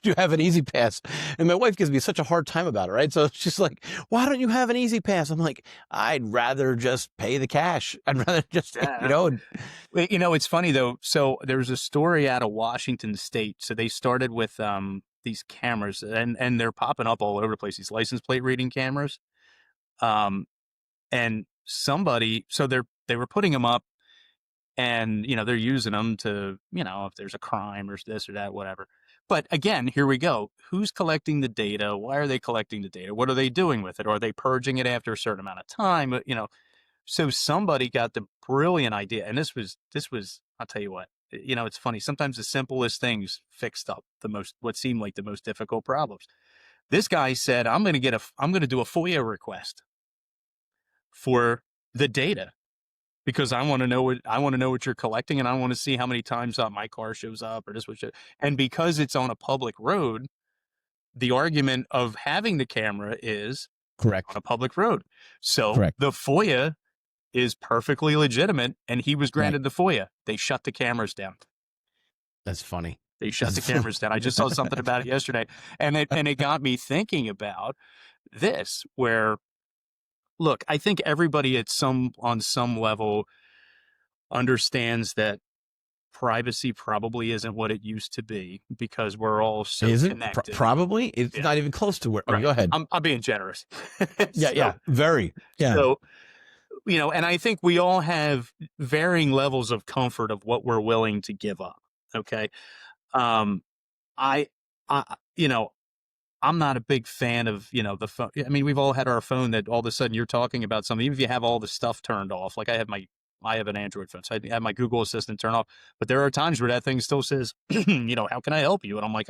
Speaker 2: to have an Easy Pass, and my wife gives me such a hard time about it. Right, so she's like, "Why don't you have an Easy Pass?" I'm like, "I'd rather just pay the cash. I'd rather just
Speaker 1: It's funny though. So there's a story out of Washington State. So they started with these cameras, and they're popping up all over the place. These license plate reading cameras. And somebody, so they were putting them up, and they're using them to if there's a crime or this or that, whatever. But again, here we go. Who's collecting the data? Why are they collecting the data? What are they doing with it? Are they purging it after a certain amount of time? So somebody got the brilliant idea, and this was. I'll tell you what. It's funny. Sometimes the simplest things fixed up what seemed like the most difficult problems. This guy said, I'm going to do a FOIA request for the data because I want to know what you're collecting, and I want to see how many times my car shows up or this which. And because it's on a public road, the argument of having the camera is
Speaker 2: correct
Speaker 1: on a public road. So
Speaker 2: correct.
Speaker 1: the FOIA is perfectly legitimate, and he was granted the FOIA. They shut the cameras down.
Speaker 2: That's funny.
Speaker 1: They shut the cameras down. I just saw something about it yesterday, and it got me thinking about this. Where, look, I think everybody on some level understands that privacy probably isn't what it used to be because we're all so connected.
Speaker 2: Probably it's not even close to where.
Speaker 1: Right.
Speaker 2: Go ahead.
Speaker 1: I'm being generous.
Speaker 2: Yeah, very. Yeah.
Speaker 1: So, and I think we all have varying levels of comfort of what we're willing to give up. Okay. I, I, I'm not a big fan of, the phone. I mean, we've all had our phone that all of a sudden you're talking about something, even if you have all the stuff turned off. Like I have an Android phone, so I have my Google Assistant turned off. But there are times where that thing still says, how can I help you? And I'm like,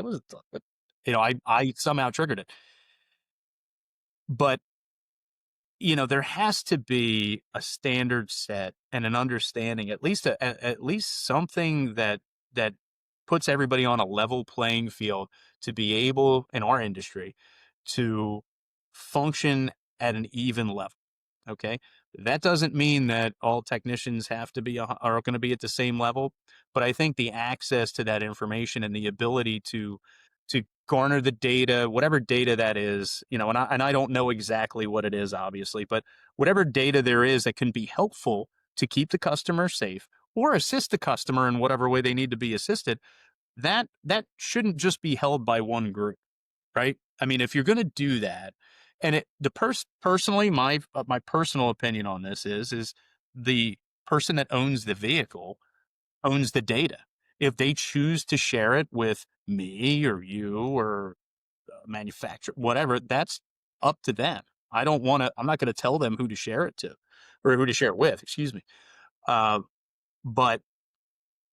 Speaker 1: I somehow triggered it. But there has to be a standard set and an understanding, at least something that puts everybody on a level playing field to be able in our industry to function at an even level. Okay. That doesn't mean that all technicians are going to be at the same level, but I think the access to that information and the ability to garner the data, whatever data that is, and I don't know exactly what it is, obviously, but whatever data there is that can be helpful to keep the customer safe or assist the customer in whatever way they need to be assisted, that shouldn't just be held by one group, right? I mean, if you're going to do that, and personally, my personal opinion on this is the person that owns the vehicle owns the data. If they choose to share it with me or you or manufacturer, whatever, that's up to them. I'm not going to tell them who to share it to or who to share it with, excuse me. But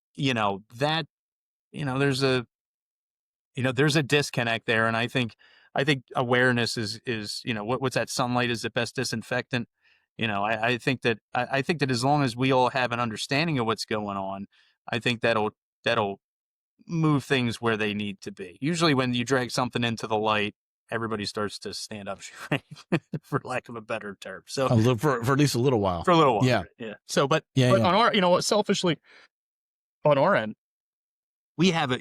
Speaker 1: that, there's a disconnect there. And I think awareness is, what's that? Sunlight is the best disinfectant. I think that as long as we all have an understanding of what's going on, I think that'll move things where they need to be. Usually when you drag something into the light, everybody starts to stand up straight, for lack of a better term. So
Speaker 2: for at least a little while.
Speaker 1: for a little while,
Speaker 2: Yeah.
Speaker 1: right? Yeah. So, but
Speaker 2: Yeah.
Speaker 1: on our, selfishly on our end, we have it.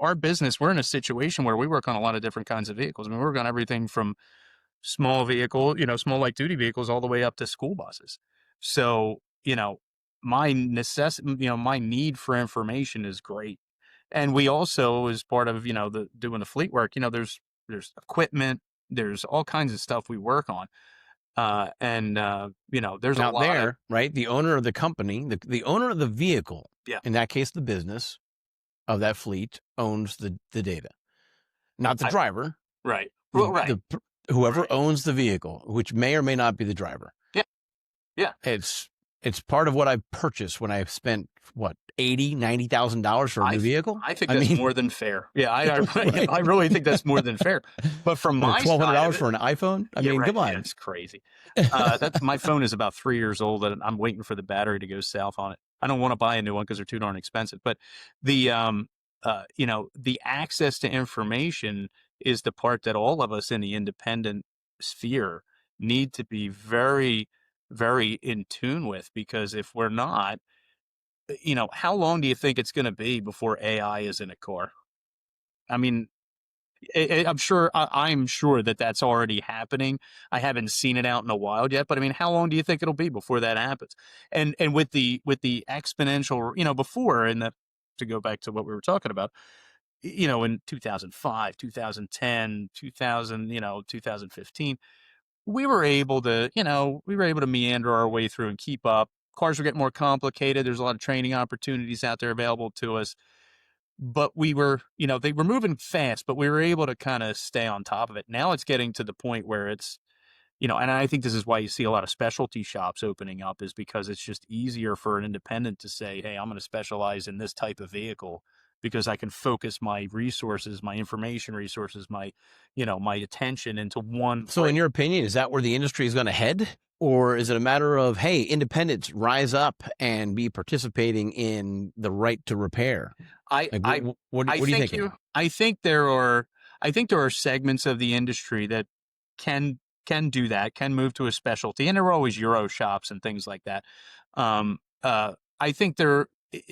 Speaker 1: Our business. We're in a situation where we work on a lot of different kinds of vehicles. I mean, we work on everything from small vehicle, small light duty vehicles, all the way up to school buses. So, my need for information is great. And we also, as part of, doing the fleet work, there's equipment, there's all kinds of stuff we work on. There's a
Speaker 2: Now
Speaker 1: lot of,
Speaker 2: there, right? The owner of the company, the owner of the vehicle,
Speaker 1: yeah,
Speaker 2: in that case, the business of that fleet owns the data, not the driver.
Speaker 1: right. Well, right.
Speaker 2: Whoever
Speaker 1: Right.
Speaker 2: owns the vehicle, which may or may not be the driver.
Speaker 1: Yeah. Yeah.
Speaker 2: It's part of what I purchased when I spent what $80,000-$90,000 for a new vehicle.
Speaker 1: I think that's more than fair. Yeah, I really think that's more than fair. But from my
Speaker 2: $1,200 for an iPhone. I mean,
Speaker 1: right.
Speaker 2: come on,
Speaker 1: yeah, it's crazy. That's my phone is about 3 years old, and I'm waiting for the battery to go south on it. I don't want to buy a new one because they're too darn expensive. But the the access to information is the part that all of us in the independent sphere need to be very, very in tune with, because if we're not, how long do you think it's going to be before AI is in a car? I mean, I'm sure that that's already happening. I haven't seen it out in a while yet, but I mean, how long do you think it'll be before that happens? And with the exponential, before, to go back to what we were talking about, in 2005, 2010, 2000, 2015, we were able to meander our way through and keep up. Cars were getting more complicated. There's a lot of training opportunities out there available to us, but they were moving fast, but we were able to kind of stay on top of it. Now it's getting to the point where it's, and I think this is why you see a lot of specialty shops opening up, is because it's just easier for an independent to say, hey, I'm going to specialize in this type of vehicle because I can focus my resources, my information resources, my attention into one.
Speaker 2: So in your opinion, is that where the industry is going to head? Or is it a matter of, hey, independents rise up and be participating in the right to repair? What are you thinking?
Speaker 1: I think there are segments of the industry that can do that, can move to a specialty, and there are always Euro shops and things like that. I think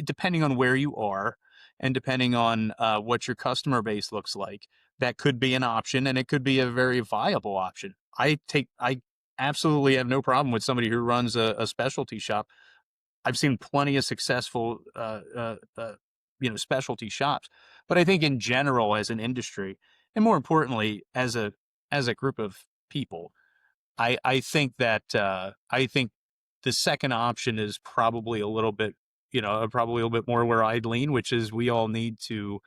Speaker 1: depending on where you are and depending on what your customer base looks like, that could be an option, and it could be a very viable option. I absolutely have no problem with somebody who runs a specialty shop. I've seen plenty of successful, specialty shops, but I think in general, as an industry, and more importantly, as a group of people, I think that I think the second option is probably a little bit, probably a little bit more where I'd lean, which is we all need to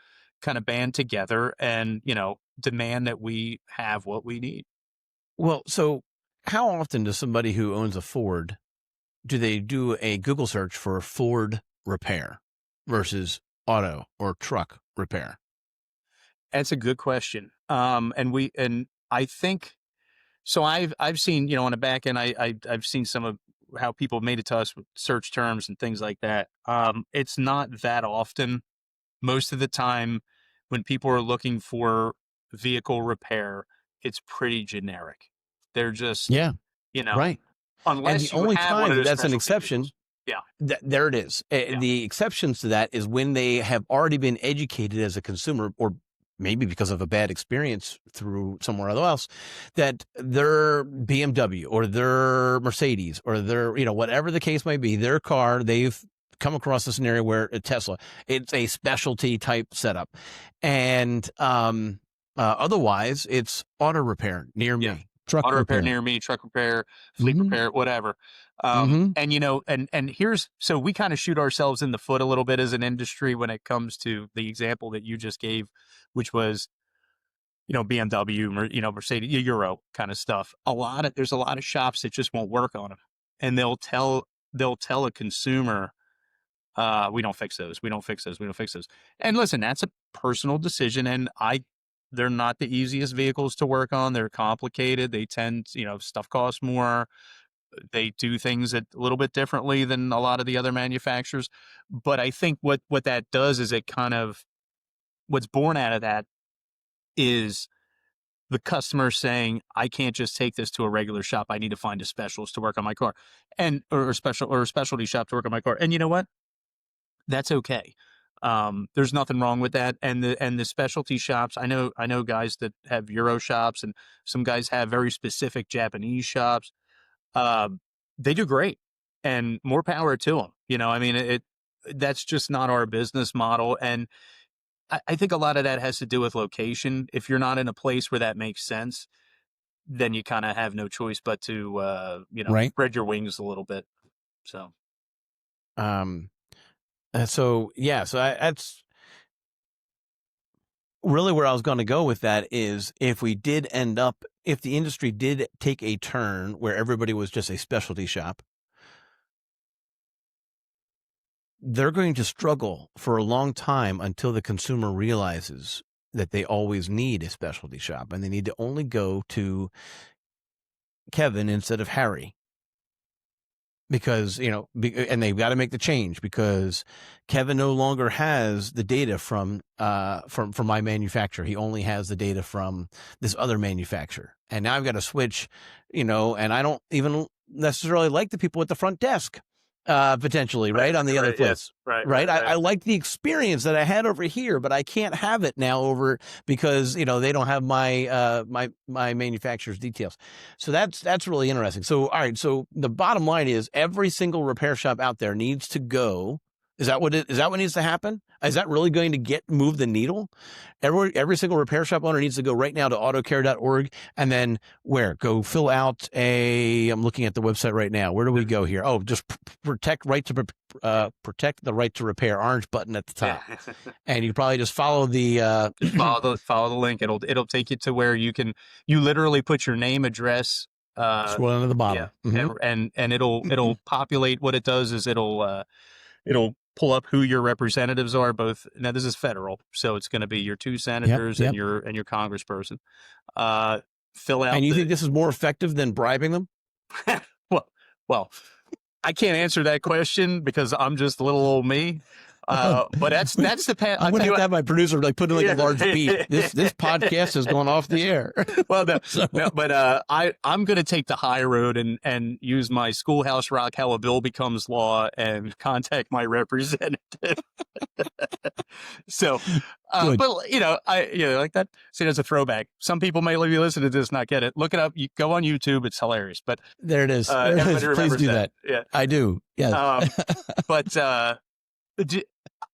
Speaker 1: kind of band together and demand that we have what we need.
Speaker 2: Well, so how often does somebody who owns a Ford, do they do a Google search for Ford repair versus auto or truck repair?
Speaker 1: That's a good question. And I think so. I've seen, on the back end, I've seen some of how people made it to us with search terms and things like that. It's not that often. Most of the time, when people are looking for vehicle repair, it's pretty generic. They're just,
Speaker 2: Right. And
Speaker 1: unless
Speaker 2: the
Speaker 1: you
Speaker 2: only
Speaker 1: have one
Speaker 2: time
Speaker 1: of
Speaker 2: that
Speaker 1: those
Speaker 2: that's an
Speaker 1: specialty
Speaker 2: exception,
Speaker 1: vehicles. Yeah.
Speaker 2: there it is.
Speaker 1: Yeah.
Speaker 2: The exceptions to that is when they have already been educated as a consumer, or maybe because of a bad experience through somewhere else, that their BMW or their Mercedes or their, whatever the case may be, their car, they've come across a scenario where a Tesla, it's a specialty type setup. And otherwise, it's auto repair near me. Truck
Speaker 1: Auto repair
Speaker 2: repair
Speaker 1: near me, truck repair, fleet repair, whatever. And so we kind of shoot ourselves in the foot a little bit as an industry when it comes to the example that you just gave, which was, BMW, Mercedes, Euro kind of stuff. There's a lot of shops that just won't work on them, and they'll tell a consumer, we don't fix those, we don't fix those, we don't fix those. And listen, that's a personal decision, and they're not the easiest vehicles to work on. They're complicated. They tend, stuff costs more. They do things a little bit differently than a lot of the other manufacturers. But I think what that does is it kind of what's born out of that is the customer saying, I can't just take this to a regular shop. I need to find a specialist to work on my car, and or a specialty shop to work on my car. And you know what? That's okay. There's nothing wrong with that. And the specialty shops, I know guys that have Euro shops, and some guys have very specific Japanese shops. Um, they do great, and more power to them. I mean, that's just not our business model. And I think a lot of that has to do with location. If you're not in a place where that makes sense, then you kind of have no choice but to,
Speaker 2: Right.
Speaker 1: spread your wings a little bit. So,
Speaker 2: Um, that's really where I was going to go with that is if the industry did take a turn where everybody was just a specialty shop, they're going to struggle for a long time until the consumer realizes that they always need a specialty shop and they need to only go to Kevin instead of Harry. Because, and they've got to make the change because Kevin no longer has the data from my manufacturer. He only has the data from this other manufacturer. And now I've got to switch, and I don't even necessarily like the people at the front desk, potentially, right? On the other place.
Speaker 1: Yes, right.
Speaker 2: I like the experience that I had over here, but I can't have it now over because, they don't have my manufacturer's details. So that's really interesting. So, all right. So the bottom line is every single repair shop out there needs to go. Is that what needs to happen? Is that really going to move the needle? Every single repair shop owner needs to go right now to autocare.org and then go fill out I'm looking at the website right now. Where do we go here? Oh, just protect the right to repair, orange button at the top. And you probably just follow the,
Speaker 1: follow the link. It'll take you to where you literally put your name, address,
Speaker 2: scroll down to the bottom.
Speaker 1: Yeah. Mm-hmm. And it'll populate. What it does is it'll pull up who your representatives are. Both now, this is federal, so it's going to be your 2 senators and your congressperson. Fill out.
Speaker 2: And you think this is more effective than bribing them?
Speaker 1: well, I can't answer that question because I'm just little old me. But that's the path.
Speaker 2: I'm going to have my producer put in a large beat. This podcast has gone off the air.
Speaker 1: Well, no, but I'm going to take the high road and use my Schoolhouse Rock, How a Bill Becomes Law, and contact my representative. So, but like that. See, that's a throwback. Some people may be listening to this not get it. Look it up. You go on YouTube. It's hilarious. But
Speaker 2: there it is. Please do that.
Speaker 1: Yeah,
Speaker 2: I do. Yes.
Speaker 1: But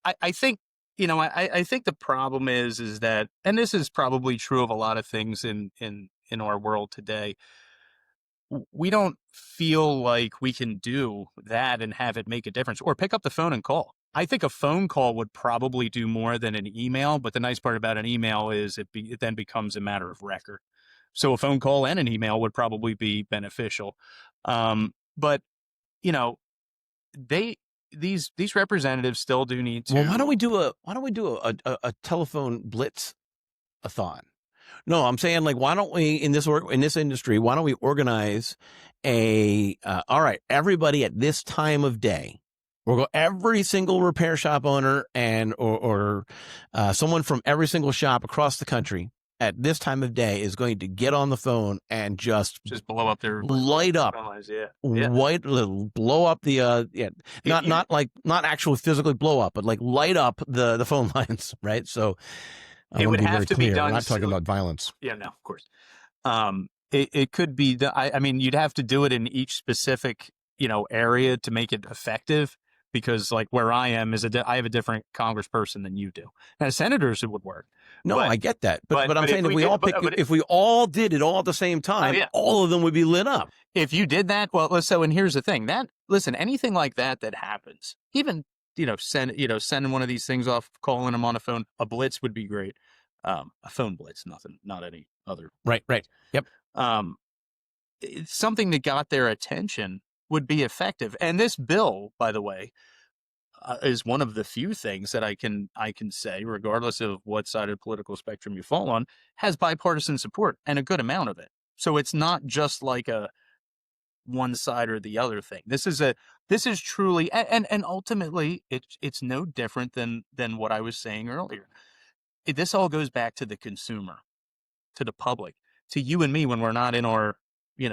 Speaker 1: I think, I think the problem is that, and this is probably true of a lot of things in our world today, we don't feel like we can do that and have it make a difference or pick up the phone and call. I think a phone call would probably do more than an email, but the nice part about an email is it then becomes a matter of record. So a phone call and an email would probably be beneficial. But these representatives still do need to.
Speaker 2: Well, why don't we do a telephone blitz-a-thon? No, I'm saying why don't we in this industry? Why don't we organize all right, everybody at this time of day? We'll go every single repair shop owner and or someone from every single shop across the country at this time of day is going to get on the phone and just
Speaker 1: blow up their
Speaker 2: light up, blow up the not actually physically blow up, but light up the phone lines, right? So
Speaker 1: it would have to be done.
Speaker 2: We're not talking about violence.
Speaker 1: Yeah, no, of course. It could be. I mean, you'd have to do it in each specific area to make it effective. Because where I am I have a different congressperson than you do. Now, senators, it would work.
Speaker 2: No, I get that. But I'm saying if we all did it all at the same time, all of them would be lit up.
Speaker 1: If you did that, and here's the thing. Anything like that happens, even, sending one of these things off, calling them on a phone, a blitz would be great. A phone blitz, not any other.
Speaker 2: Right. Yep.
Speaker 1: It's something that got their attention would be effective. And this bill, by the way, is one of the few things that I can say, regardless of what side of the political spectrum you fall on, has bipartisan support and a good amount of it. So it's not just like a one side or the other thing. This is truly, and ultimately it's no different than what I was saying earlier. this all goes back to the consumer, to the public, to you and me when we're not in our, in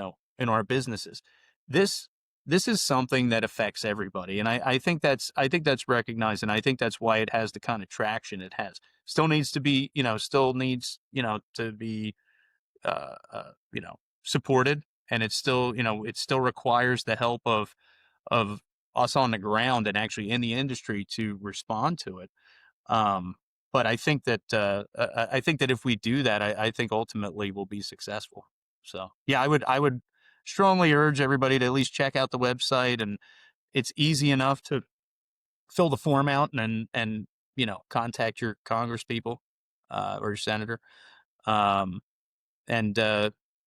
Speaker 1: our businesses. This this is something that affects everybody, and I think that's recognized, and I think that's why it has the kind of traction it has. Still needs to be, still needs, to be, supported, and it's still, it still requires the help of us on the ground and actually in the industry to respond to it. Um, but I think that if we do that, I think ultimately we'll be successful. So yeah, I would strongly urge everybody to at least check out the website, and it's easy enough to fill the form out and contact your Congress people, or your senator. Um, and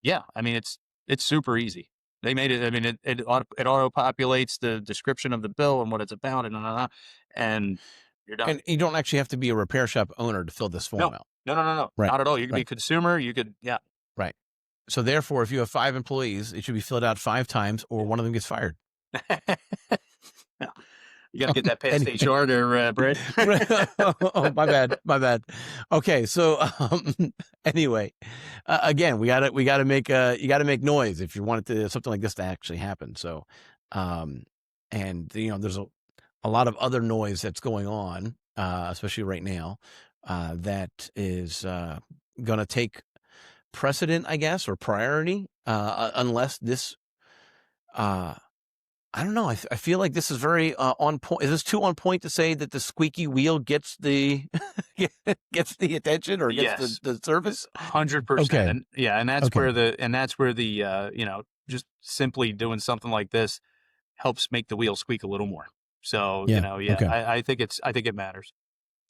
Speaker 1: yeah, I mean it's super easy. They made it. I mean it auto populates the description of the bill and what it's about, and you're done.
Speaker 2: And you don't actually have to be a repair shop owner to fill this form
Speaker 1: No,
Speaker 2: out.
Speaker 1: no, no, no, no,
Speaker 2: Right.
Speaker 1: not at all. You could be a
Speaker 2: Right.
Speaker 1: consumer. You could, yeah,
Speaker 2: Right. So therefore, if you have 5 employees, it should be filled out 5 times or one of them gets fired.
Speaker 1: yeah. You got to get that past
Speaker 2: Anyway.
Speaker 1: HR there, Brett.
Speaker 2: Oh, my bad. My bad. Okay. So, anyway, again, we gotta make, you gotta make noise if you want it to, something like this to actually happen. So, um, and there's a lot of other noise that's going on, especially right now, that is, gonna take precedent, I guess, or priority, unless this, uh, I don't know. I feel like this is very, on point. Is this too on point to say that the squeaky wheel gets the gets the attention or gets
Speaker 1: Yes,
Speaker 2: the service?
Speaker 1: 100%.
Speaker 2: Okay.
Speaker 1: And yeah,
Speaker 2: Okay.
Speaker 1: and that's where the, just simply doing something like this helps make the wheel squeak a little more. So,
Speaker 2: Yeah.
Speaker 1: yeah,
Speaker 2: Okay.
Speaker 1: I think it matters.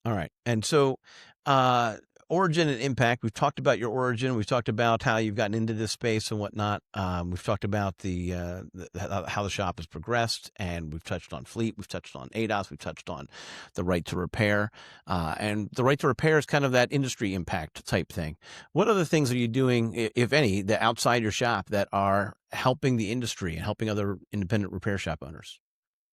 Speaker 2: All right. And so, uh, origin and impact. We've talked about your origin. We've talked about how you've gotten into this space and whatnot. We've talked about how the shop has progressed, and we've touched on fleet. We've touched on ADAS. We've touched on the right to repair, and the right to repair is kind of that industry impact type thing. What other things are you doing, if any, that outside your shop that are helping the industry and helping other independent repair shop owners?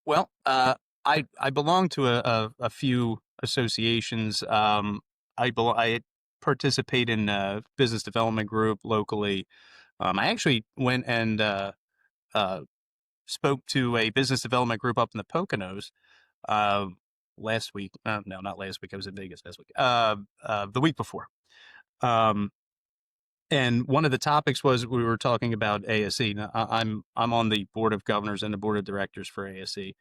Speaker 1: Well, I belong to a few associations. I participate in a business development group locally. I actually went and uh, spoke to a business development group up in the Poconos uh, last week. No, not last week. I was in Vegas last week. The week before. Um, and one of the topics was we were talking about ASE. Now, I'm on the board of governors and the board of directors for ASE.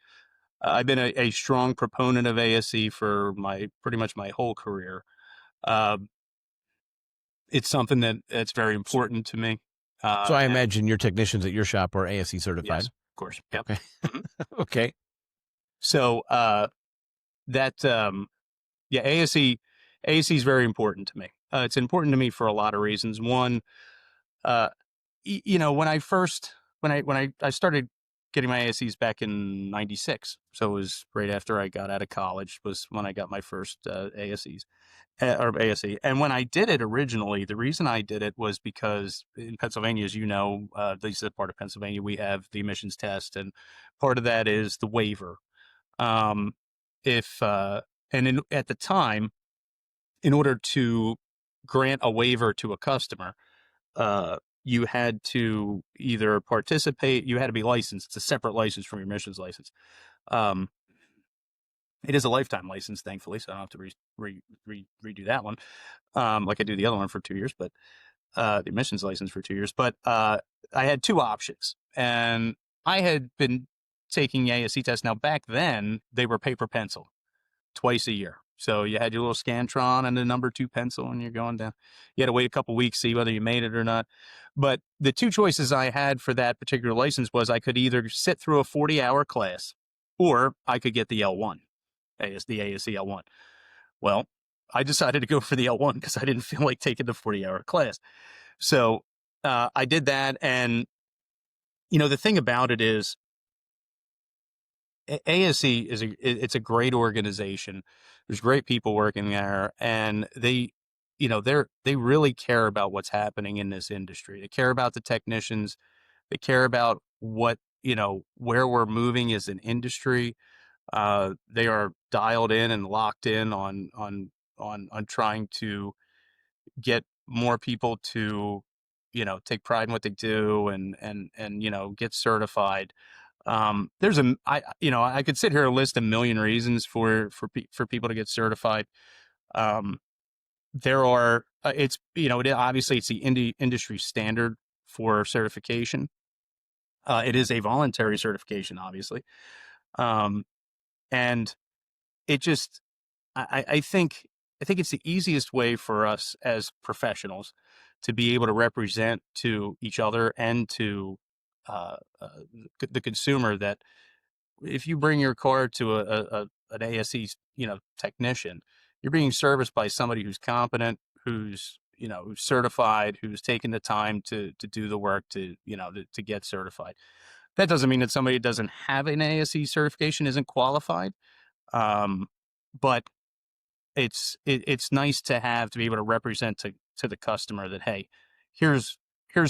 Speaker 1: I've been a strong proponent of ASE for my pretty much my whole career. Uh, it's something that's very important to me.
Speaker 2: So I
Speaker 1: And
Speaker 2: imagine your technicians at your shop are ASE
Speaker 1: yes,
Speaker 2: certified.
Speaker 1: of course, yep.
Speaker 2: Okay.
Speaker 1: Mhm.
Speaker 2: Okay.
Speaker 1: So that yeah, ASE is very important to me. It's important to me for a lot of reasons. One, uh, when I first I started getting my ASEs back in '96, so it was right after I got out of college was when I got my first ASEs. Or ASE. And when I did it originally, the reason I did it was because in Pennsylvania, as you know, this is part of Pennsylvania, we have the emissions test, and part of that is the waiver. Um, if and at the time, in order to grant a waiver to a customer, you had to either participate, you had to be licensed. It's a separate license from your emissions license. Um, it is a lifetime license, thankfully, so I don't have to redo that one, like I do the other one for 2 years, but the emissions license for 2 years. But I had two options, and I had been taking ASC tests. Now, back then, they were paper pencil twice a year. So you had your little Scantron and the number 2 pencil, and you're going down. You had to wait a couple weeks, see whether you made it or not. But the two choices I had for that particular license was I could either sit through a 40-hour class, or I could get the L1, the ASC L1. Well, I decided to go for the L1 because I didn't feel like taking the 40-hour class. So I did that. And, the thing about it is ASE it's a great organization. There's great people working there, and they really care about what's happening in this industry. They care about the technicians. They care about what, where we're moving as an industry. They are dialed in and locked in on on trying to get more people to, take pride in what they do and get certified. There's a I could sit here and list a million reasons for people to get certified. Um, there are it's obviously it's the industry standard for certification. It is a voluntary certification, obviously, um, and it just I think it's the easiest way for us as professionals to be able to represent to each other and to uh, uh, the consumer that if you bring your car to an ASE, technician, you're being serviced by somebody who's competent, who's certified, who's taken the time to do the work to get certified. That doesn't mean that somebody who doesn't have an ASE certification isn't qualified. Um, but it's nice to be able to represent to the customer that, hey, here's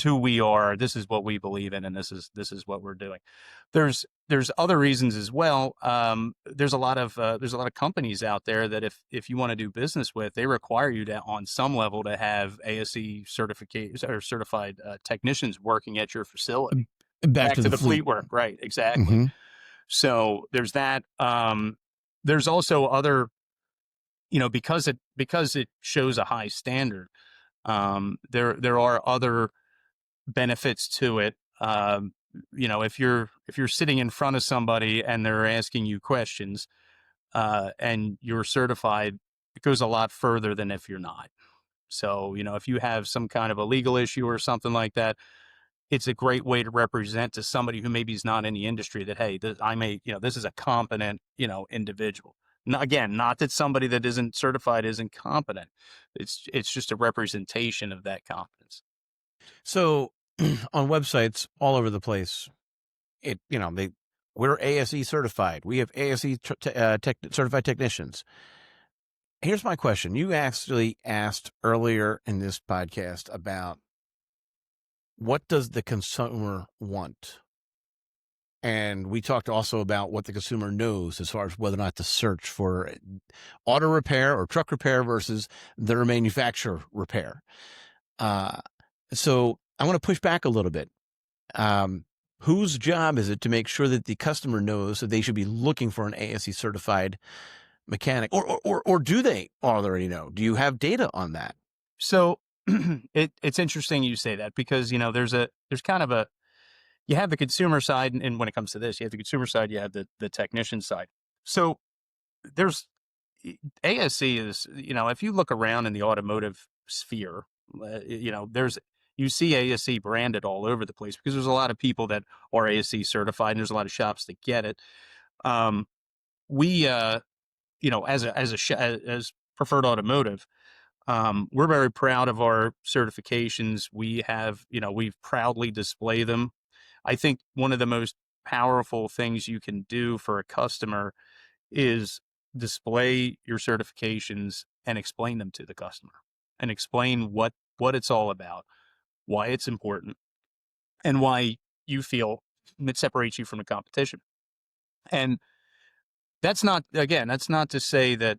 Speaker 1: who we are, this is what we believe in, and this is what we're doing. There's other reasons as well. There's a lot of companies out there that if you want to do business with, they require you to on some level to have ASE certificate or certified technicians working at your facility.
Speaker 2: Back
Speaker 1: Back
Speaker 2: to
Speaker 1: to
Speaker 2: the
Speaker 1: the
Speaker 2: fleet.
Speaker 1: fleet work, right? Exactly.
Speaker 2: Hmm.
Speaker 1: So there's that. There's also other, because it shows a high standard. There are other benefits to it. If you're sitting in front of somebody and they're asking you questions, and you're certified, it goes a lot further than if you're not. So, if you have some kind of a legal issue or something like that, it's a great way to represent to somebody who maybe is not in the industry that, hey, this is a competent, individual. Again, not that somebody that isn't certified isn't competent. It's just a representation of that competence.
Speaker 2: So on websites all over the place, we're ASE certified. We have ASE certified technicians. Here's my question. You actually asked earlier in this podcast about what does the consumer want? And we talked also about what the consumer knows as far as whether or not to search for auto repair or truck repair versus their manufacturer repair. Uh, so I want to push back a little bit. Whose job is it to make sure that the customer knows that they should be looking for an ASE certified mechanic, or do they already know? Do you have data on that?
Speaker 1: So it's interesting you say that because there's kind of a you have the consumer side, and when it comes to this, you have the consumer side, you have the technician side. So there's ASE is, if you look around in the automotive sphere, there's you see ASE branded all over the place because there's a lot of people that are ASE certified, and there's a lot of shops that get it. Um, we, as Preferred Automotive, we're very proud of our certifications. We've proudly display them. I think one of the most powerful things you can do for a customer is display your certifications and explain them to the customer and explain what it's all about, why it's important, and why you feel it separates you from the competition. And that's not to say that,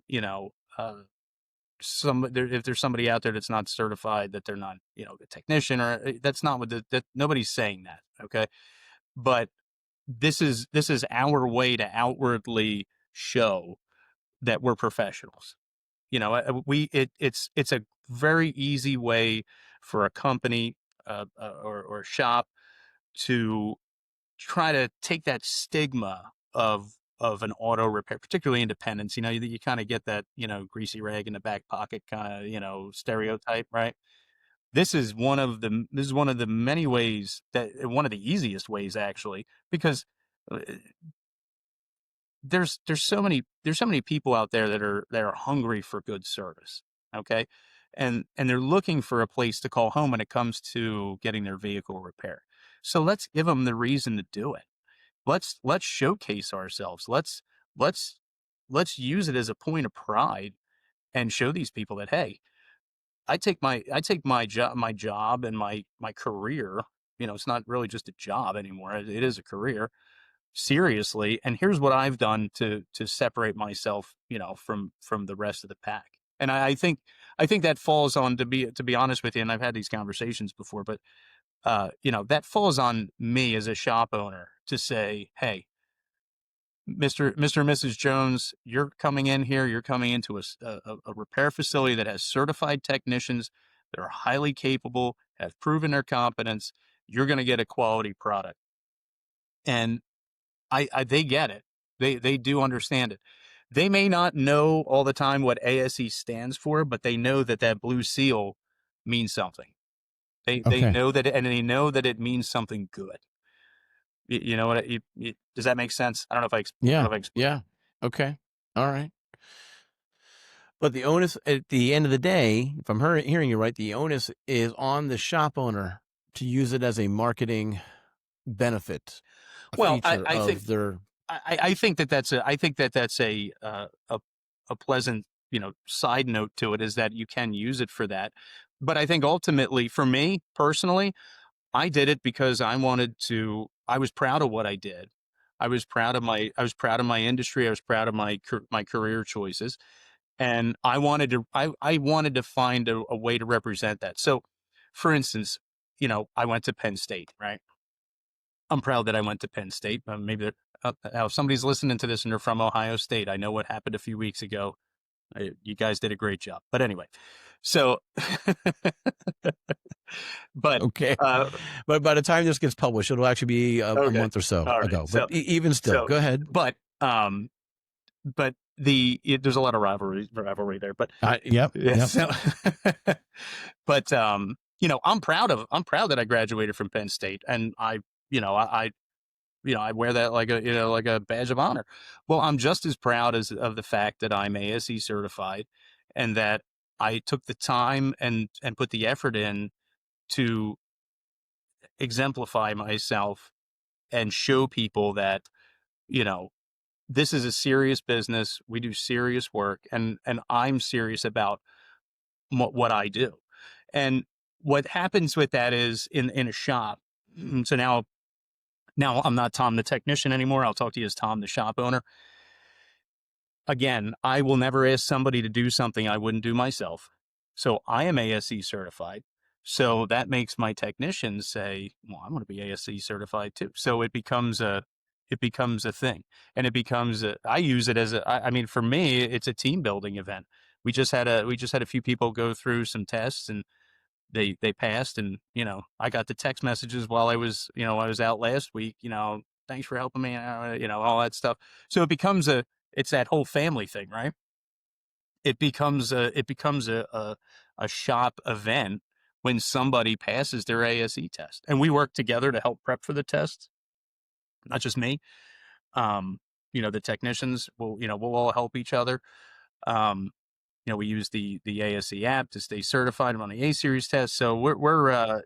Speaker 1: if there's somebody out there that's not certified, that they're not, a technician, or that's not what that nobody's saying that. Okay. But this is our way to outwardly show that we're professionals. It's a very easy way for a company, or a shop to try to take that stigma of an auto repair, particularly independents. You kind of get that, greasy rag in the back pocket kind of, stereotype, right? This is one of the many ways, that one of the easiest ways, actually, because uh, there's so many people out there that are hungry for good service. Okay. And they're looking for a place to call home when it comes to getting their vehicle repaired. So let's give them the reason to do it. Let's showcase ourselves. Let's let's use it as a point of pride and show these people that, hey, I take my job and my career, it's not really just a job anymore. It is a career, seriously, and here's what I've done to separate myself, from the rest of the pack. And I think that falls on, to be honest with you, and I've had these conversations before, but that falls on me as a shop owner to say, hey, Mr. and Mrs. Jones, you're coming in here, you're coming into a repair facility that has certified technicians that are highly capable, have proven their competence. You're going to get a quality product. And they get it. They do understand it. They may not know all the time what ASE stands for, but they know that that blue seal means something. They
Speaker 2: Okay.
Speaker 1: know that, and they know that it means something good. You know what? Does that make sense? I don't know if I don't
Speaker 2: Yeah.
Speaker 1: know if I explained.
Speaker 2: Yeah. Okay. All right. But the onus at the end of the day, if I'm hearing you right, the onus is on the shop owner to use it as a marketing benefit, a
Speaker 1: Well,
Speaker 2: feature of their.
Speaker 1: I think that that's a pleasant, side note to it, is that you can use it for that. But I think ultimately, for me personally, I did it because I was proud of what I did. I was proud of my industry. I was proud of my career choices. And I wanted to find a way to represent that. So for instance, I went to Penn State, right? I'm proud that I went to Penn State. Maybe if somebody's listening to this and they're from Ohio State, I know what happened a few weeks ago. You guys did a great job. But anyway, so, but,
Speaker 2: Okay.
Speaker 1: uh,
Speaker 2: But by the time this gets published, it'll actually be a
Speaker 1: okay.
Speaker 2: month or so
Speaker 1: All right.
Speaker 2: ago. But even still,
Speaker 1: So,
Speaker 2: go ahead.
Speaker 1: but, there's a lot of rivalry there, but
Speaker 2: Yep.
Speaker 1: yeah,
Speaker 2: Yep.
Speaker 1: so, but, I'm proud that I graduated from Penn State, and I wear that like like a badge of honor. Well, I'm just as proud of the fact that I'm ASE certified, and that I took the time and put the effort in to exemplify myself and show people that, you know, this is a serious business. We do serious work, and I'm serious about what I do. And what happens with that is, in a shop. So now I'm not Tom the technician anymore. I'll talk to you as Tom the shop owner. Again, I will never ask somebody to do something I wouldn't do myself. So I am ASE certified. So that makes my technicians say, "Well, I want to be ASE certified too." So it becomes a thing, and I use it as I mean, for me, it's a team building event. We just had a few people go through some tests, and they passed. And I got the text messages while I was out last week, thanks for helping me, all that stuff. So it's that whole family thing, right? It becomes a shop event when somebody passes their ASE test, and we work together to help prep for the test, not just me. um the technicians we'll all help each other. um we use the ASE app to stay certified on the A series test. So we're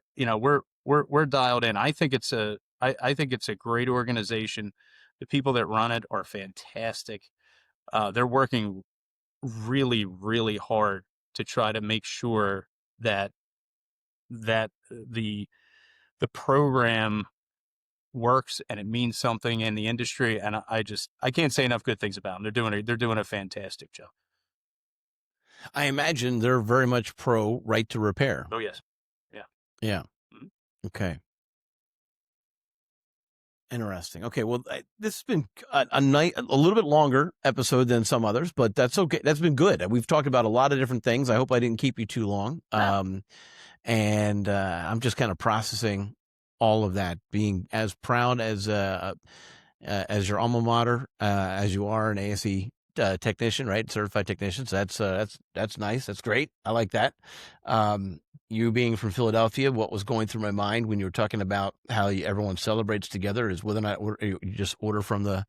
Speaker 1: dialed in. I think it's a great organization. The people that run it are fantastic. They're working really, really hard to try to make sure that the program works and it means something in the industry. And I can't say enough good things about them. They're doing a fantastic job.
Speaker 2: I imagine they're very much pro right to repair.
Speaker 1: Oh yes, yeah.
Speaker 2: Yeah.
Speaker 1: Mhm.
Speaker 2: Okay. Interesting. Okay. Well, this has been a night, a little bit longer episode than some others, but that's okay. That's been good. We've talked about a lot of different things. I hope I didn't keep you too long.
Speaker 1: No.
Speaker 2: And I'm just kind of processing all of that, being as proud as your alma mater, as you are an ASE technician, right? Certified technician. So that's nice. That's great. I like that. You being from Philadelphia, what was going through my mind when you were talking about how everyone celebrates together is whether or not you just order from the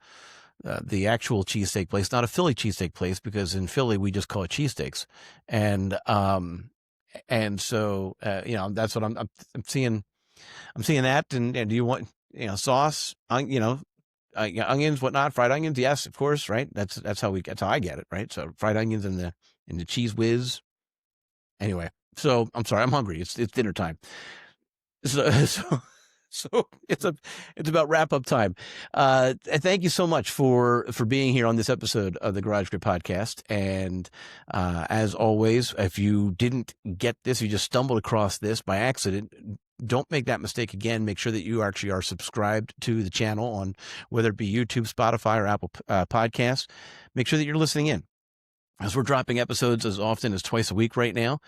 Speaker 2: actual cheesesteak place, not a Philly cheesesteak place, because in Philly we just call it cheesesteaks, and so that's what I'm seeing. I'm seeing that, and do you want sauce? Onions, whatnot, fried onions. Yes, of course, right? That's how I get it, right? So fried onions and the cheese whiz. Anyway, so I'm sorry, I'm hungry. It's dinner time. So So it's about wrap up time. And thank you so much for being here on this episode of the Garage Grid Podcast. And as always, if you didn't get this, you just stumbled across this by accident, don't make that mistake again. Make sure that you actually are subscribed to the channel on whether it be YouTube, Spotify, or Apple Podcasts. Make sure that you're listening in, as we're dropping episodes as often as twice a week right now,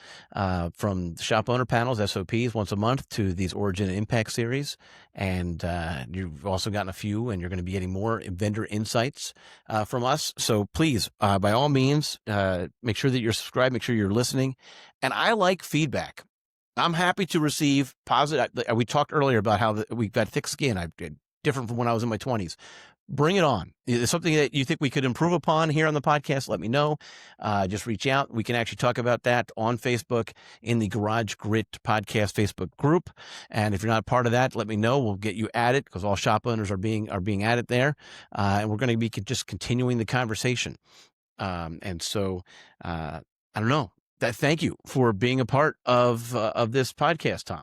Speaker 2: from shop owner panels, SOPs, once a month, to these Origin and Impact series. And you've also gotten a few, and you're going to be getting more vendor insights from us. So please, by all means, make sure that you're subscribed, make sure you're listening. And I like feedback. I'm happy to receive positive. We talked earlier about how we've got thick skin. I did different from when I was in my 20s. Bring it on. If it's something that you think we could improve upon here on the podcast, let me know. Just reach out. We can actually talk about that on Facebook in the Garage Grit Podcast Facebook group. And if you're not part of that, let me know. We'll get you added, because all shop owners are being added there. And we're going to be just continuing the conversation. And so I don't know. Thank you for being a part of this podcast, Tom.